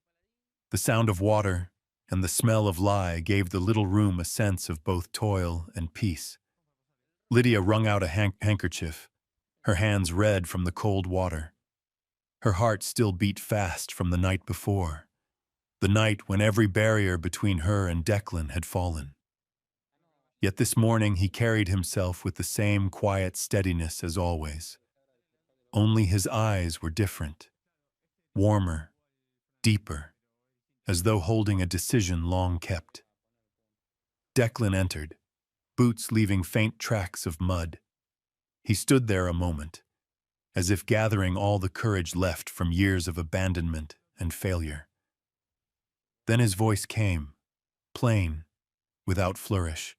The sound of water and the smell of lye gave the little room a sense of both toil and peace. Lydia wrung out a handkerchief, her hands red from the cold water. Her heart still beat fast from the night before, the night when every barrier between her and Declan had fallen. Yet this morning he carried himself with the same quiet steadiness as always. Only his eyes were different, warmer, deeper, as though holding a decision long kept. Declan entered, boots leaving faint tracks of mud. He stood there a moment, as if gathering all the courage left from years of abandonment and failure. Then his voice came, plain, without flourish.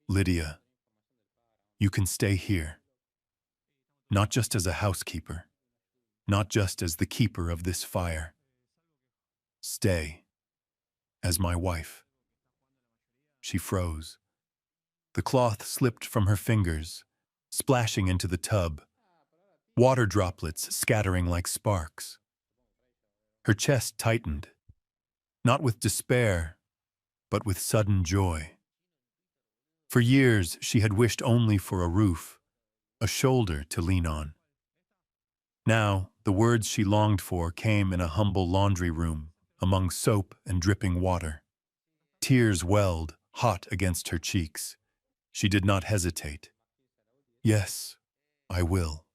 Lydia, you can stay here. Not just as a housekeeper, not just as the keeper of this fire. Stay, as my wife. She froze. The cloth slipped from her fingers, splashing into the tub, water droplets scattering like sparks. Her chest tightened, not with despair, but with sudden joy. For years, she had wished only for a roof, a shoulder to lean on. Now, the words she longed for came in a humble laundry room, among soap and dripping water. Tears welled, hot against her cheeks. She did not hesitate. Yes, I will.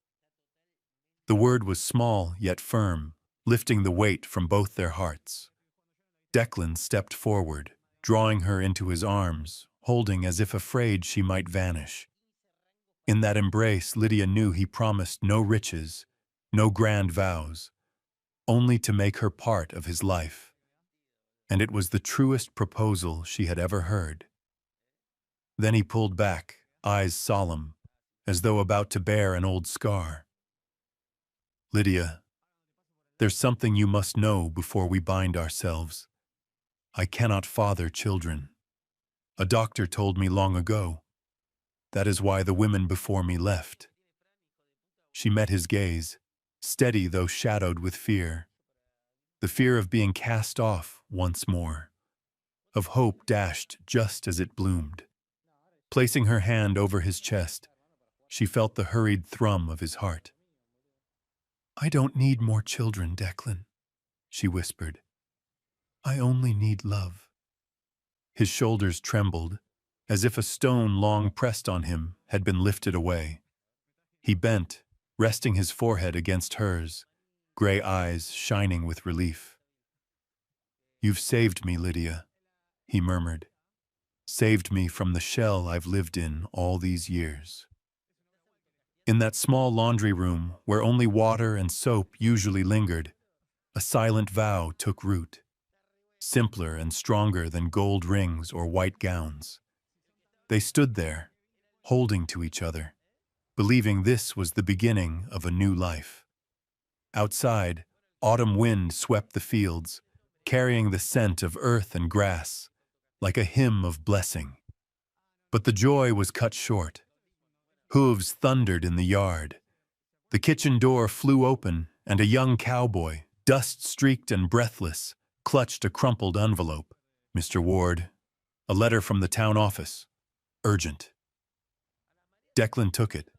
The word was small yet firm, lifting the weight from both their hearts. Declan stepped forward, drawing her into his arms, holding as if afraid she might vanish. In that embrace, Lydia knew he promised no riches, no grand vows, only to make her part of his life. And it was the truest proposal she had ever heard. Then he pulled back, eyes solemn, as though about to bare an old scar. Lydia, there's something you must know before we bind ourselves. I cannot father children. A doctor told me long ago. That is why the women before me left. She met his gaze, steady though shadowed with fear. The fear of being cast off once more, of hope dashed just as it bloomed. Placing her hand over his chest, she felt the hurried thrum of his heart. I don't need more children, Declan, she whispered. I only need love. His shoulders trembled, as if a stone long pressed on him had been lifted away. He bent, resting his forehead against hers, gray eyes shining with relief. You've saved me, Lydia, he murmured. Saved me from the shell I've lived in all these years. In that small laundry room, where only water and soap usually lingered, a silent vow took root, simpler and stronger than gold rings or white gowns. They stood there, holding to each other, believing this was the beginning of a new life. Outside, autumn wind swept the fields, carrying the scent of earth and grass, like a hymn of blessing. But the joy was cut short. Hooves thundered in the yard. The kitchen door flew open, and a young cowboy, dust-streaked and breathless, clutched a crumpled envelope. Mr. Ward, a letter from the town office. Urgent. Declan took it,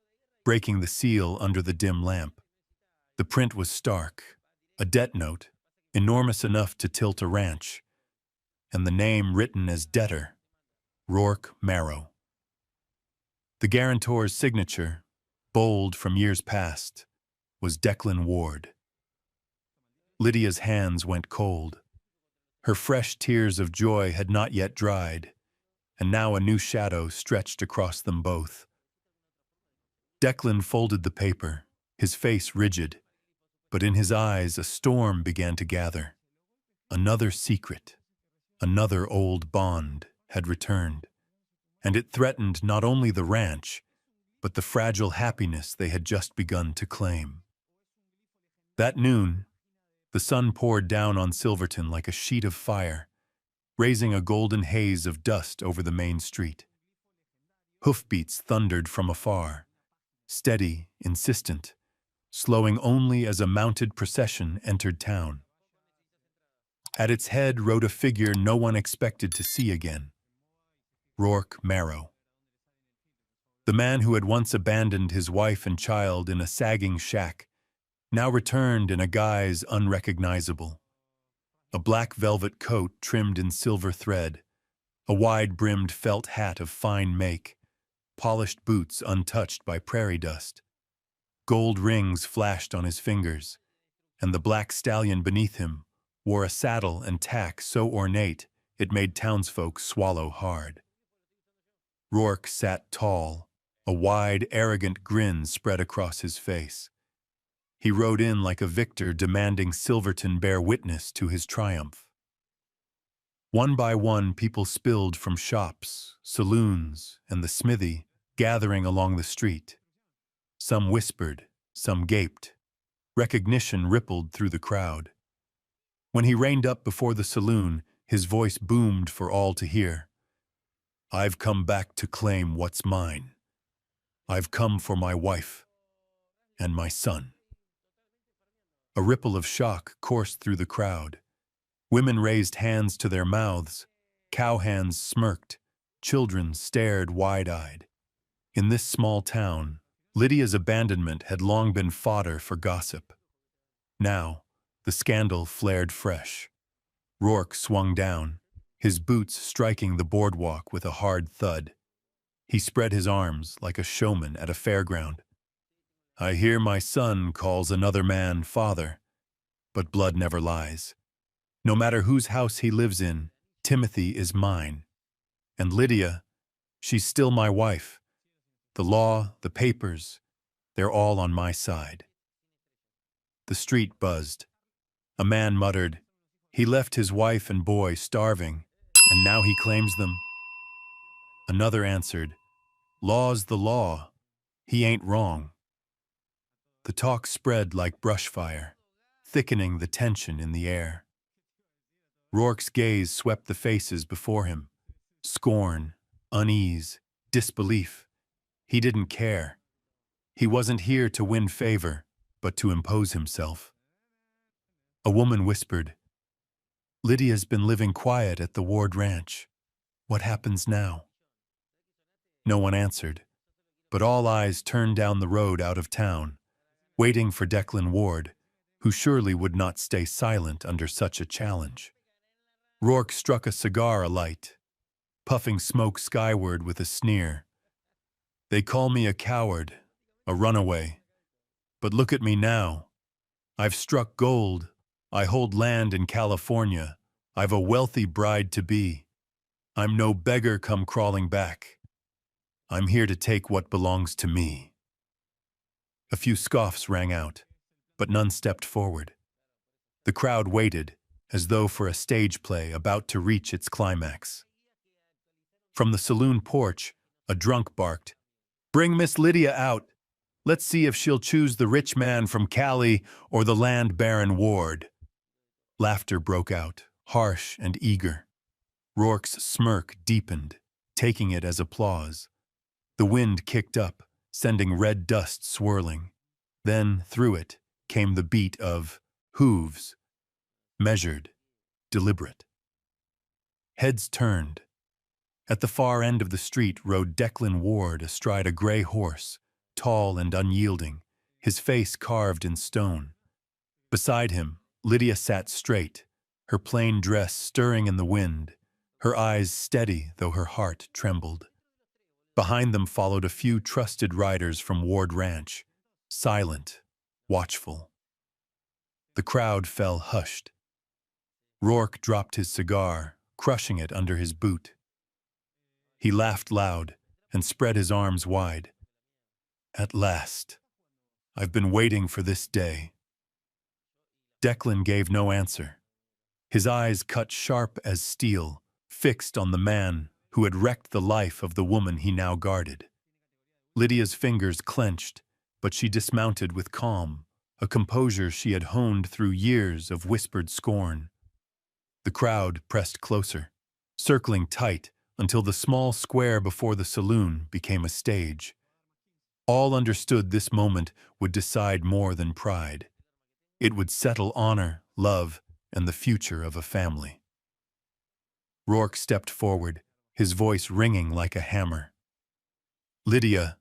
breaking the seal under the dim lamp. The print was stark, a debt note, enormous enough to tilt a ranch, and the name written as debtor, Rourke Marrow. The guarantor's signature, bold from years past, was Declan Ward. Lydia's hands went cold. Her fresh tears of joy had not yet dried, and now a new shadow stretched across them both. Declan folded the paper, his face rigid, but in his eyes a storm began to gather. Another secret, another old bond, had returned, and it threatened not only the ranch, but the fragile happiness they had just begun to claim. That noon, the sun poured down on Silverton like a sheet of fire, raising a golden haze of dust over the main street. Hoofbeats thundered from afar, steady, insistent, slowing only as a mounted procession entered town. At its head rode a figure no one expected to see again: Rourke Marrow. The man who had once abandoned his wife and child in a sagging shack now returned in a guise unrecognizable. A black velvet coat trimmed in silver thread, a wide-brimmed felt hat of fine make, polished boots untouched by prairie dust. Gold rings flashed on his fingers, and the black stallion beneath him wore a saddle and tack so ornate it made townsfolk swallow hard. Rourke sat tall, a wide, arrogant grin spread across his face. He rode in like a victor demanding Silverton bear witness to his triumph. One by one, people spilled from shops, saloons, and the smithy, gathering along the street. Some whispered, some gaped. Recognition rippled through the crowd. When he reined up before the saloon, his voice boomed for all to hear. "I've come back to claim what's mine. I've come for my wife and my son." A ripple of shock coursed through the crowd. Women raised hands to their mouths, cowhands smirked, children stared wide-eyed. In this small town, Lydia's abandonment had long been fodder for gossip. Now, the scandal flared fresh. Rourke swung down, his boots striking the boardwalk with a hard thud. He spread his arms like a showman at a fairground. "I hear my son calls another man father, but blood never lies. No matter whose house he lives in, Timothy is mine. And Lydia, she's still my wife. The law, the papers, they're all on my side." The street buzzed. A man muttered, "He left his wife and boy starving, and now he claims them." Another answered, "Law's the law. He ain't wrong." The talk spread like brushfire, thickening the tension in the air. Rourke's gaze swept the faces before him. Scorn, unease, disbelief. He didn't care. He wasn't here to win favor, but to impose himself. A woman whispered, "Lydia's been living quiet at the Ward Ranch. What happens now?" No one answered, but all eyes turned down the road out of town, waiting for Declan Ward, who surely would not stay silent under such a challenge. Rourke struck a cigar alight, puffing smoke skyward with a sneer. "They call me a coward, a runaway. But look at me now. I've struck gold. I hold land in California. I've a wealthy bride-to-be. I'm no beggar come crawling back. I'm here to take what belongs to me." A few scoffs rang out, but none stepped forward. The crowd waited, as though for a stage play about to reach its climax. From the saloon porch, a drunk barked, "Bring Miss Lydia out. Let's see if she'll choose the rich man from Cali or the land baron Ward." Laughter broke out, harsh and eager. Rourke's smirk deepened, taking it as applause. The wind kicked up, sending red dust swirling. Then, through it, came the beat of hooves, measured, deliberate. Heads turned. At the far end of the street rode Declan Ward astride a gray horse, tall and unyielding, his face carved in stone. Beside him, Lydia sat straight, her plain dress stirring in the wind, her eyes steady though her heart trembled. Behind them followed a few trusted riders from Ward Ranch, silent, watchful. The crowd fell hushed. Rourke dropped his cigar, crushing it under his boot. He laughed loud and spread his arms wide. At last. I've been waiting for this day. Declan gave no answer. His eyes cut sharp as steel, fixed on the man who had wrecked the life of the woman he now guarded. Lydia's fingers clenched, but she dismounted with calm, a composure she had honed through years of whispered scorn. The crowd pressed closer, circling tight until the small square before the saloon became a stage. All understood this moment would decide more than pride. It would settle honor, love, and the future of a family. Rourke stepped forward, his voice ringing like a hammer. Lydia,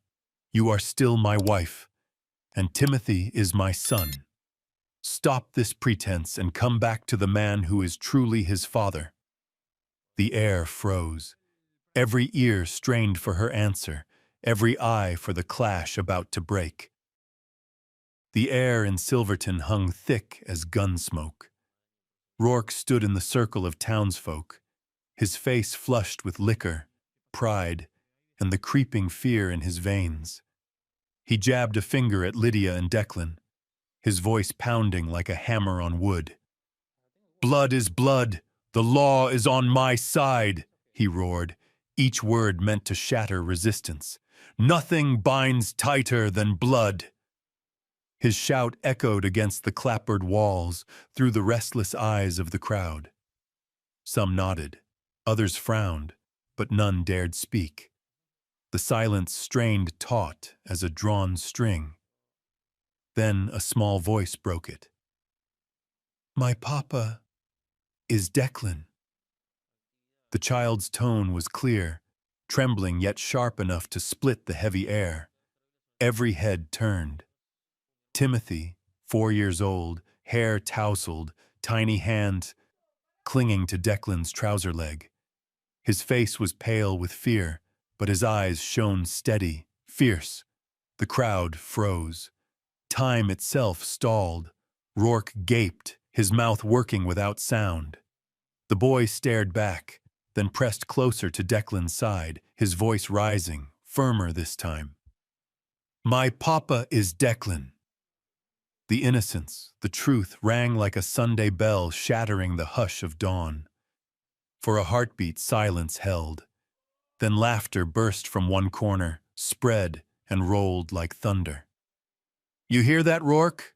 you are still my wife, and Timothy is my son. Stop this pretense and come back to the man who is truly his father. The air froze. Every ear strained for her answer, every eye for the clash about to break. The air in Silverton hung thick as gun smoke. Rourke stood in the circle of townsfolk, his face flushed with liquor, pride, and the creeping fear in his veins. He jabbed a finger at Lydia and Declan, his voice pounding like a hammer on wood. Blood is blood. The law is on my side, he roared, each word meant to shatter resistance. Nothing binds tighter than blood. His shout echoed against the clapboard walls, through the restless eyes of the crowd. Some nodded, others frowned, but none dared speak. The silence strained taut as a drawn string. Then a small voice broke it. My papa is Declan. The child's tone was clear, trembling yet sharp enough to split the heavy air. Every head turned. Timothy, 4 years old, hair tousled, tiny hands clinging to Declan's trouser leg. His face was pale with fear, but his eyes shone steady, fierce. The crowd froze. Time itself stalled. Rourke gaped, his mouth working without sound. The boy stared back, then pressed closer to Declan's side, his voice rising, firmer this time. My papa is Declan. The innocence, the truth rang like a Sunday bell shattering the hush of dawn. For a heartbeat, silence held. Then laughter burst from one corner, spread, and rolled like thunder. You hear that, Rourke?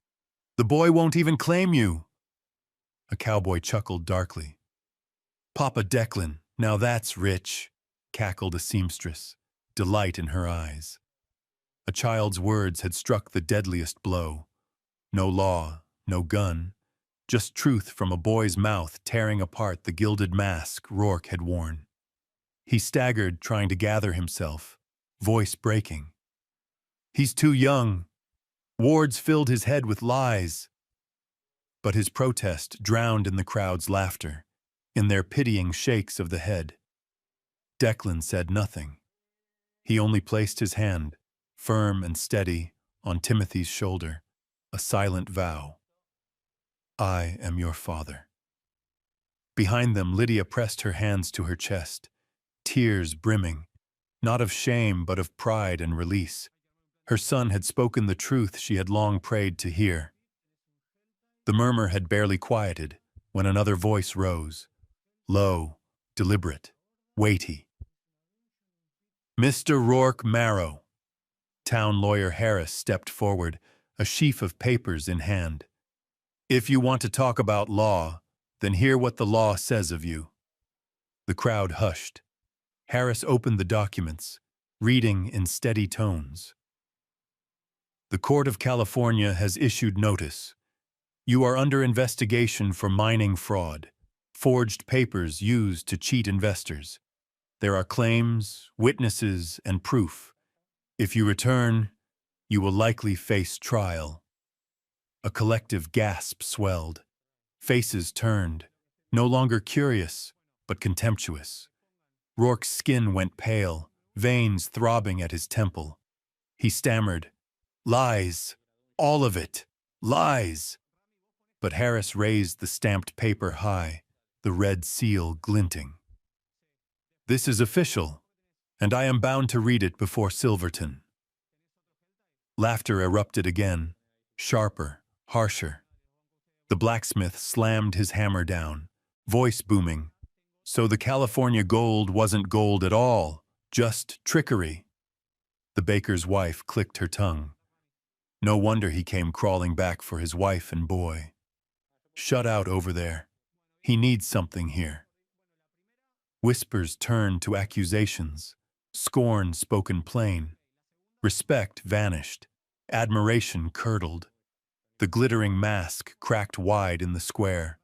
The boy won't even claim you. A cowboy chuckled darkly. Papa Declan, now that's rich, cackled a seamstress, delight in her eyes. A child's words had struck the deadliest blow. No law, no gun, just truth from a boy's mouth tearing apart the gilded mask Rourke had worn. He staggered, trying to gather himself, voice breaking. He's too young. Wards filled his head with lies. But his protest drowned in the crowd's laughter, in their pitying shakes of the head. Declan said nothing. He only placed his hand, firm and steady, on Timothy's shoulder, a silent vow. I am your father. Behind them, Lydia pressed her hands to her chest, tears brimming, not of shame but of pride and release. Her son had spoken the truth she had long prayed to hear. The murmur had barely quieted when another voice rose, low, deliberate, weighty. Mr. Rourke Marrow. Town lawyer Harris stepped forward, a sheaf of papers in hand. If you want to talk about law, then hear what the law says of you. The crowd hushed. Harris opened the documents, reading in steady tones. The Court of California has issued notice. You are under investigation for mining fraud, forged papers used to cheat investors. There are claims, witnesses, and proof. If you return, you will likely face trial. A collective gasp swelled. Faces turned, no longer curious, but contemptuous. Rourke's skin went pale, veins throbbing at his temple. He stammered, "Lies! All of it! Lies!" But Harris raised the stamped paper high, the red seal glinting. "This is official, and I am bound to read it before Silverton." Laughter erupted again, sharper, harsher. The blacksmith slammed his hammer down, voice booming. So the California gold wasn't gold at all, just trickery. The baker's wife clicked her tongue. No wonder he came crawling back for his wife and boy. Shut out over there. He needs something here. Whispers turned to accusations, scorn spoken plain. Respect vanished, admiration curdled. The glittering mask cracked wide in the square,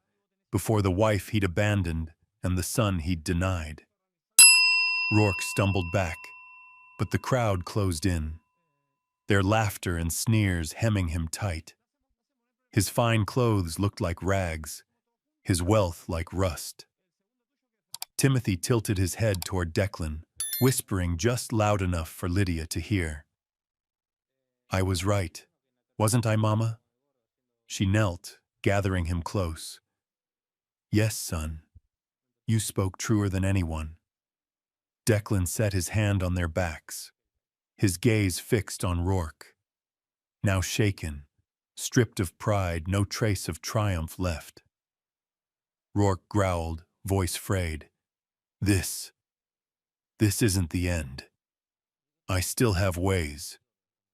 before the wife he'd abandoned and the son he'd denied. Rourke stumbled back, but the crowd closed in, their laughter and sneers hemming him tight. His fine clothes looked like rags, his wealth like rust. Timothy tilted his head toward Declan, whispering just loud enough for Lydia to hear. "I was right, wasn't I, Mama?" She knelt, gathering him close. "Yes, son. You spoke truer than anyone." Declan set his hand on their backs, his gaze fixed on Rourke. Now shaken, stripped of pride, no trace of triumph left. Rourke growled, voice frayed, This isn't the end. I still have ways."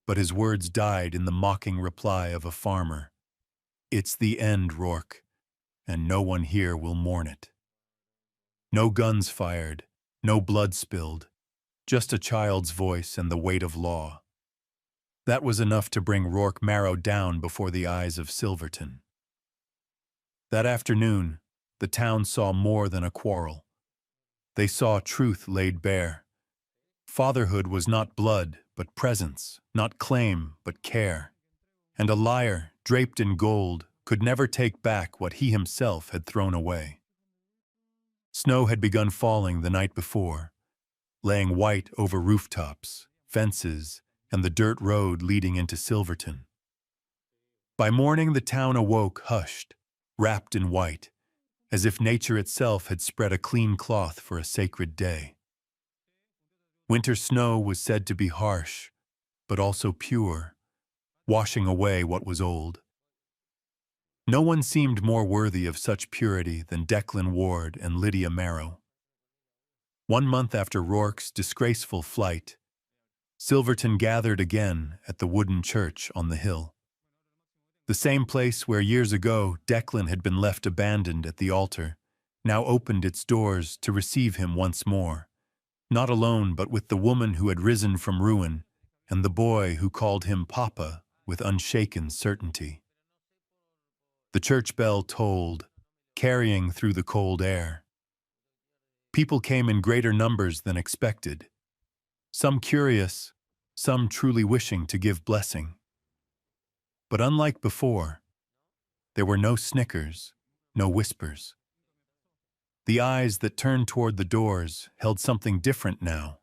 But his words died in the mocking reply of a farmer. "It's the end, Rourke, and no one here will mourn it." No guns fired, no blood spilled, just a child's voice and the weight of law. That was enough to bring Rourke marrow down before the eyes of Silverton. That afternoon, the town saw more than a quarrel. They saw truth laid bare. Fatherhood was not blood, but presence, not claim, but care. And a liar, draped in gold, could never take back what he himself had thrown away. Snow had begun falling the night before, laying white over rooftops, fences, and the dirt road leading into Silverton. By morning the town awoke hushed, wrapped in white, as if nature itself had spread a clean cloth for a sacred day. Winter snow was said to be harsh, but also pure, washing away what was old. No one seemed more worthy of such purity than Declan Ward and Lydia Marrow. 1 month after Rourke's disgraceful flight, Silverton gathered again at the wooden church on the hill. The same place where years ago Declan had been left abandoned at the altar, now opened its doors to receive him once more, not alone but with the woman who had risen from ruin and the boy who called him Papa with unshaken certainty. The church bell tolled, carrying through the cold air. People came in greater numbers than expected, some curious, some truly wishing to give blessing. But unlike before, there were no snickers, no whispers. The eyes that turned toward the doors held something different now.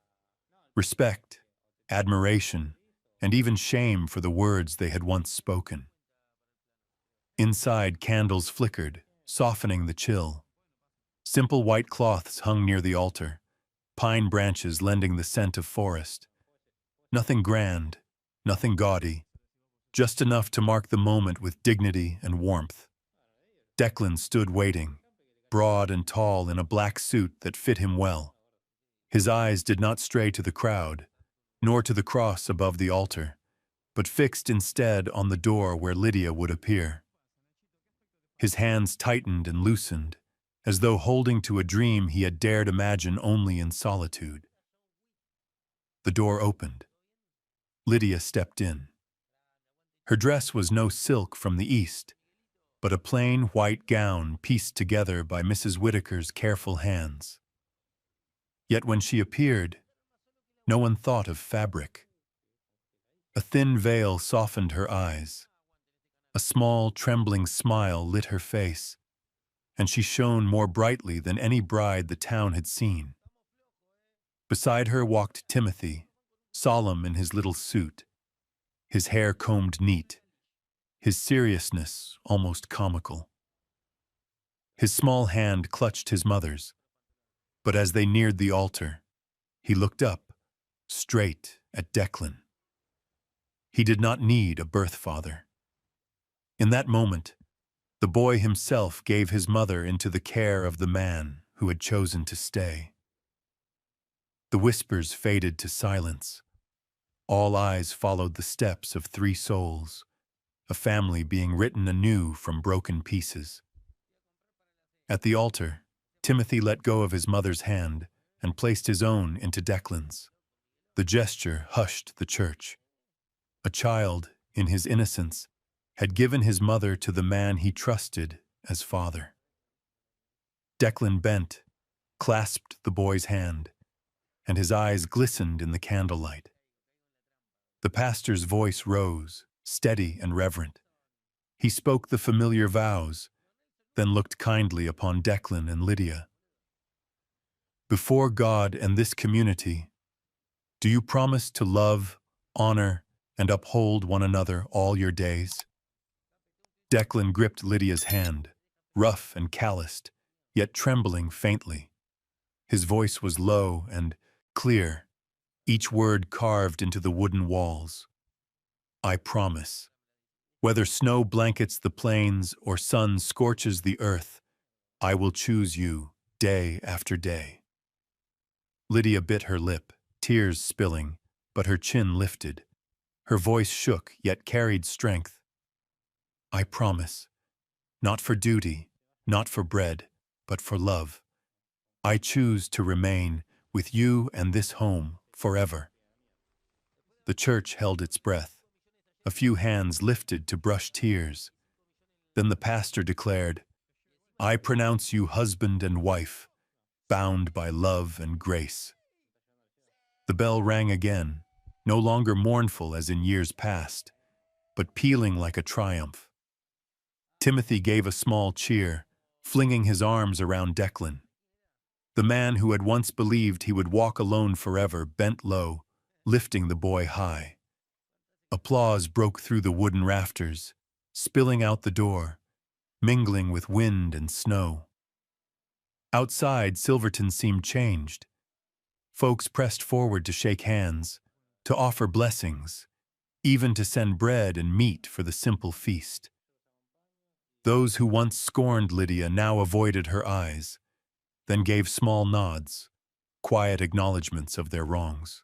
Respect, admiration, and even shame for the words they had once spoken. Inside, candles flickered, softening the chill. Simple white cloths hung near the altar, pine branches lending the scent of forest. Nothing grand, nothing gaudy, just enough to mark the moment with dignity and warmth. Declan stood waiting, broad and tall in a black suit that fit him well. His eyes did not stray to the crowd, nor to the cross above the altar, but fixed instead on the door where Lydia would appear. His hands tightened and loosened, as though holding to a dream he had dared imagine only in solitude. The door opened. Lydia stepped in. Her dress was no silk from the East, but a plain white gown pieced together by Mrs. Whitaker's careful hands. Yet when she appeared, no one thought of fabric. A thin veil softened her eyes. A small, trembling smile lit her face, and she shone more brightly than any bride the town had seen. Beside her walked Timothy, solemn in his little suit, his hair combed neat, his seriousness almost comical. His small hand clutched his mother's, but as they neared the altar, he looked up, straight at Declan. He did not need a birth father. In that moment, the boy himself gave his mother into the care of the man who had chosen to stay. The whispers faded to silence. All eyes followed the steps of three souls, a family being written anew from broken pieces. At the altar, Timothy let go of his mother's hand and placed his own into Declan's. The gesture hushed the church. A child, in his innocence, had given his mother to the man he trusted as father. Declan bent, clasped the boy's hand, and his eyes glistened in the candlelight. The pastor's voice rose, steady and reverent. He spoke the familiar vows, then looked kindly upon Declan and Lydia. "Before God and this community, do you promise to love, honor, and uphold one another all your days?" Declan gripped Lydia's hand, rough and calloused, yet trembling faintly. His voice was low and clear, each word carved into the wooden walls. "I promise. Whether snow blankets the plains or sun scorches the earth, I will choose you day after day." Lydia bit her lip, tears spilling, but her chin lifted. Her voice shook, yet carried strength. "I promise. Not for duty, not for bread, but for love. I choose to remain with you and this home forever." The church held its breath. A few hands lifted to brush tears. Then the pastor declared, "I pronounce you husband and wife, bound by love and grace." The bell rang again, no longer mournful as in years past, but pealing like a triumph. Timothy gave a small cheer, flinging his arms around Declan. The man who had once believed he would walk alone forever bent low, lifting the boy high. Applause broke through the wooden rafters, spilling out the door, mingling with wind and snow. Outside, Silverton seemed changed. Folks pressed forward to shake hands, to offer blessings, even to send bread and meat for the simple feast. Those who once scorned Lydia now avoided her eyes, then gave small nods, quiet acknowledgments of their wrongs.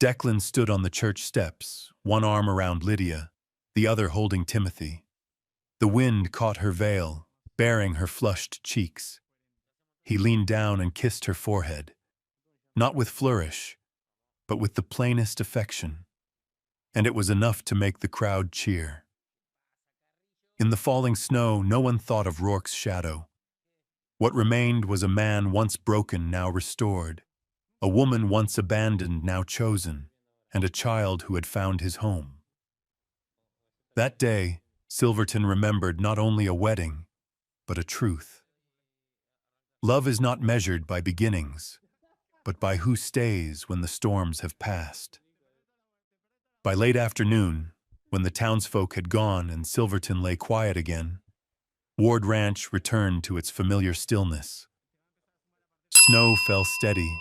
Declan stood on the church steps, one arm around Lydia, the other holding Timothy. The wind caught her veil, baring her flushed cheeks. He leaned down and kissed her forehead, not with flourish, but with the plainest affection, and it was enough to make the crowd cheer. In the falling snow, no one thought of Rourke's shadow. What remained was a man once broken, now restored, a woman once abandoned, now chosen, and a child who had found his home. That day, Silverton remembered not only a wedding, but a truth. Love is not measured by beginnings, but by who stays when the storms have passed. By late afternoon, when the townsfolk had gone and Silverton lay quiet again, Ward Ranch returned to its familiar stillness. Snow fell steady,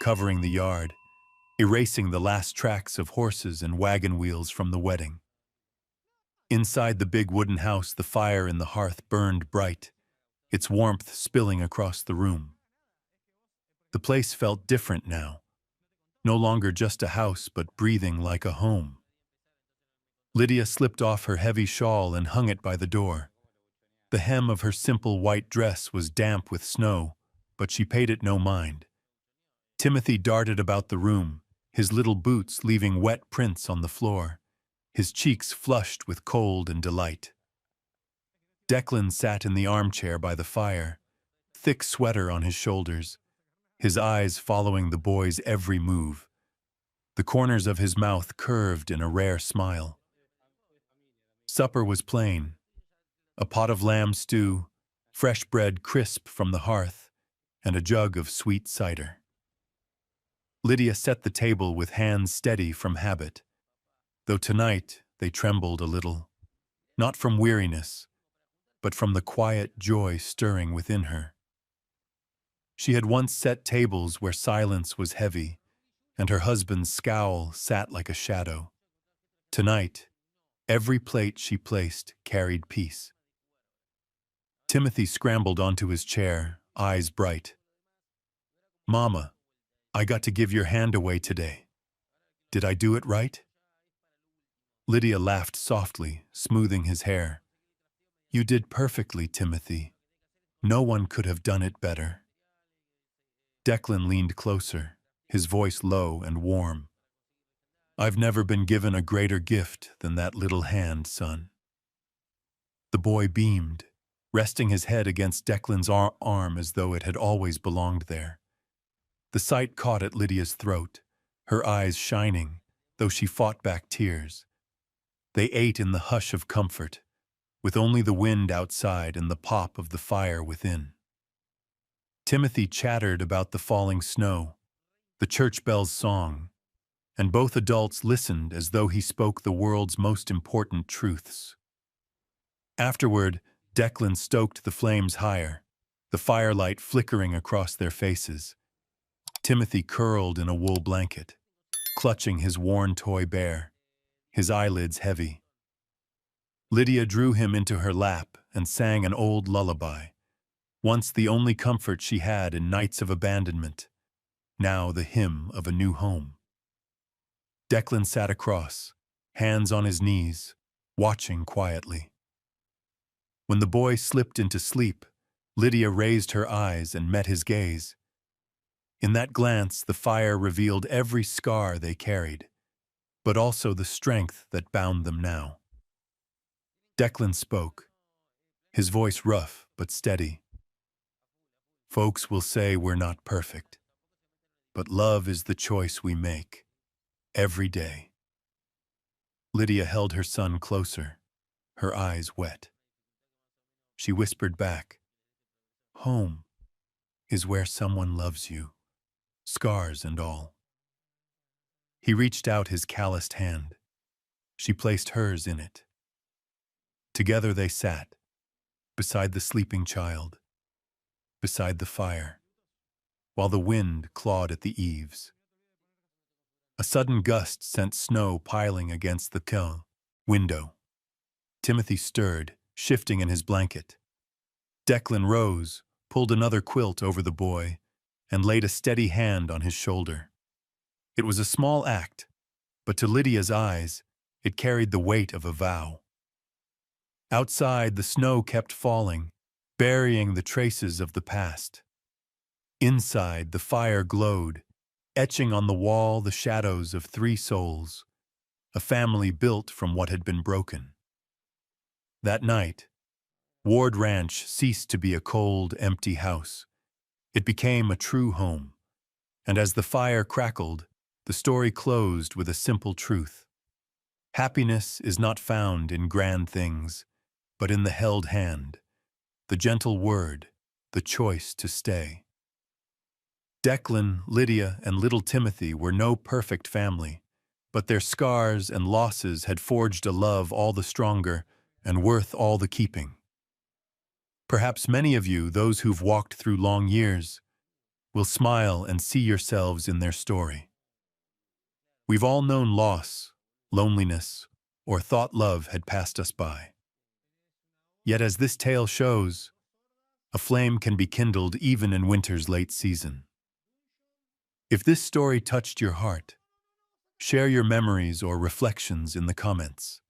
covering the yard, erasing the last tracks of horses and wagon wheels from the wedding. Inside the big wooden house, the fire in the hearth burned bright, its warmth spilling across the room. The place felt different now, no longer just a house but breathing like a home. Lydia slipped off her heavy shawl and hung it by the door. The hem of her simple white dress was damp with snow, but she paid it no mind. Timothy darted about the room, his little boots leaving wet prints on the floor, his cheeks flushed with cold and delight. Declan sat in the armchair by the fire, thick sweater on his shoulders, his eyes following the boy's every move. The corners of his mouth curved in a rare smile. Supper was plain: a pot of lamb stew, fresh bread crisp from the hearth, and a jug of sweet cider. Lydia set the table with hands steady from habit, though tonight they trembled a little, not from weariness, but from the quiet joy stirring within her. She had once set tables where silence was heavy, and her husband's scowl sat like a shadow. Tonight, every plate she placed carried peace. Timothy scrambled onto his chair, eyes bright. "Mama, I got to give your hand away today. Did I do it right?" Lydia laughed softly, smoothing his hair. "You did perfectly, Timothy. No one could have done it better." Declan leaned closer, his voice low and warm. "I've never been given a greater gift than that little hand, son." The boy beamed, resting his head against Declan's arm as though it had always belonged there. The sight caught at Lydia's throat, her eyes shining, though she fought back tears. They ate in the hush of comfort, with only the wind outside and the pop of the fire within. Timothy chattered about the falling snow, the church bell's song, and both adults listened as though he spoke the world's most important truths. Afterward, Declan stoked the flames higher, the firelight flickering across their faces. Timothy curled in a wool blanket, clutching his worn toy bear, his eyelids heavy. Lydia drew him into her lap and sang an old lullaby, once the only comfort she had in nights of abandonment, now the hymn of a new home. Declan sat across, hands on his knees, watching quietly. When the boy slipped into sleep, Lydia raised her eyes and met his gaze. In that glance, the fire revealed every scar they carried, but also the strength that bound them now. Declan spoke, his voice rough but steady. "Folks will say we're not perfect, but love is the choice we make, every day." Lydia held her son closer, her eyes wet. She whispered back, "Home is where someone loves you, scars and all." He reached out his calloused hand. She placed hers in it. Together they sat, beside the sleeping child, beside the fire, while the wind clawed at the eaves. A sudden gust sent snow piling against the window. Timothy stirred, shifting in his blanket. Declan rose, pulled another quilt over the boy, and laid a steady hand on his shoulder. It was a small act, but to Lydia's eyes, it carried the weight of a vow. Outside, the snow kept falling, burying the traces of the past. Inside, the fire glowed, etching on the wall the shadows of 3 souls, a family built from what had been broken. That night, Ward Ranch ceased to be a cold, empty house. It became a true home, and as the fire crackled, the story closed with a simple truth. Happiness is not found in grand things, but in the held hand, the gentle word, the choice to stay. Declan, Lydia, and little Timothy were no perfect family, but their scars and losses had forged a love all the stronger and worth all the keeping. Perhaps many of you, those who've walked through long years, will smile and see yourselves in their story. We've all known loss, loneliness, or thought love had passed us by. Yet as this tale shows, a flame can be kindled even in winter's late season. If this story touched your heart, share your memories or reflections in the comments.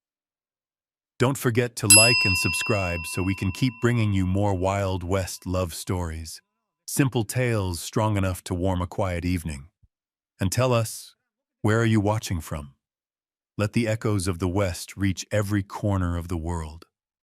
Don't forget to like and subscribe so we can keep bringing you more Wild West love stories, simple tales strong enough to warm a quiet evening. And tell us, where are you watching from? Let the echoes of the West reach every corner of the world.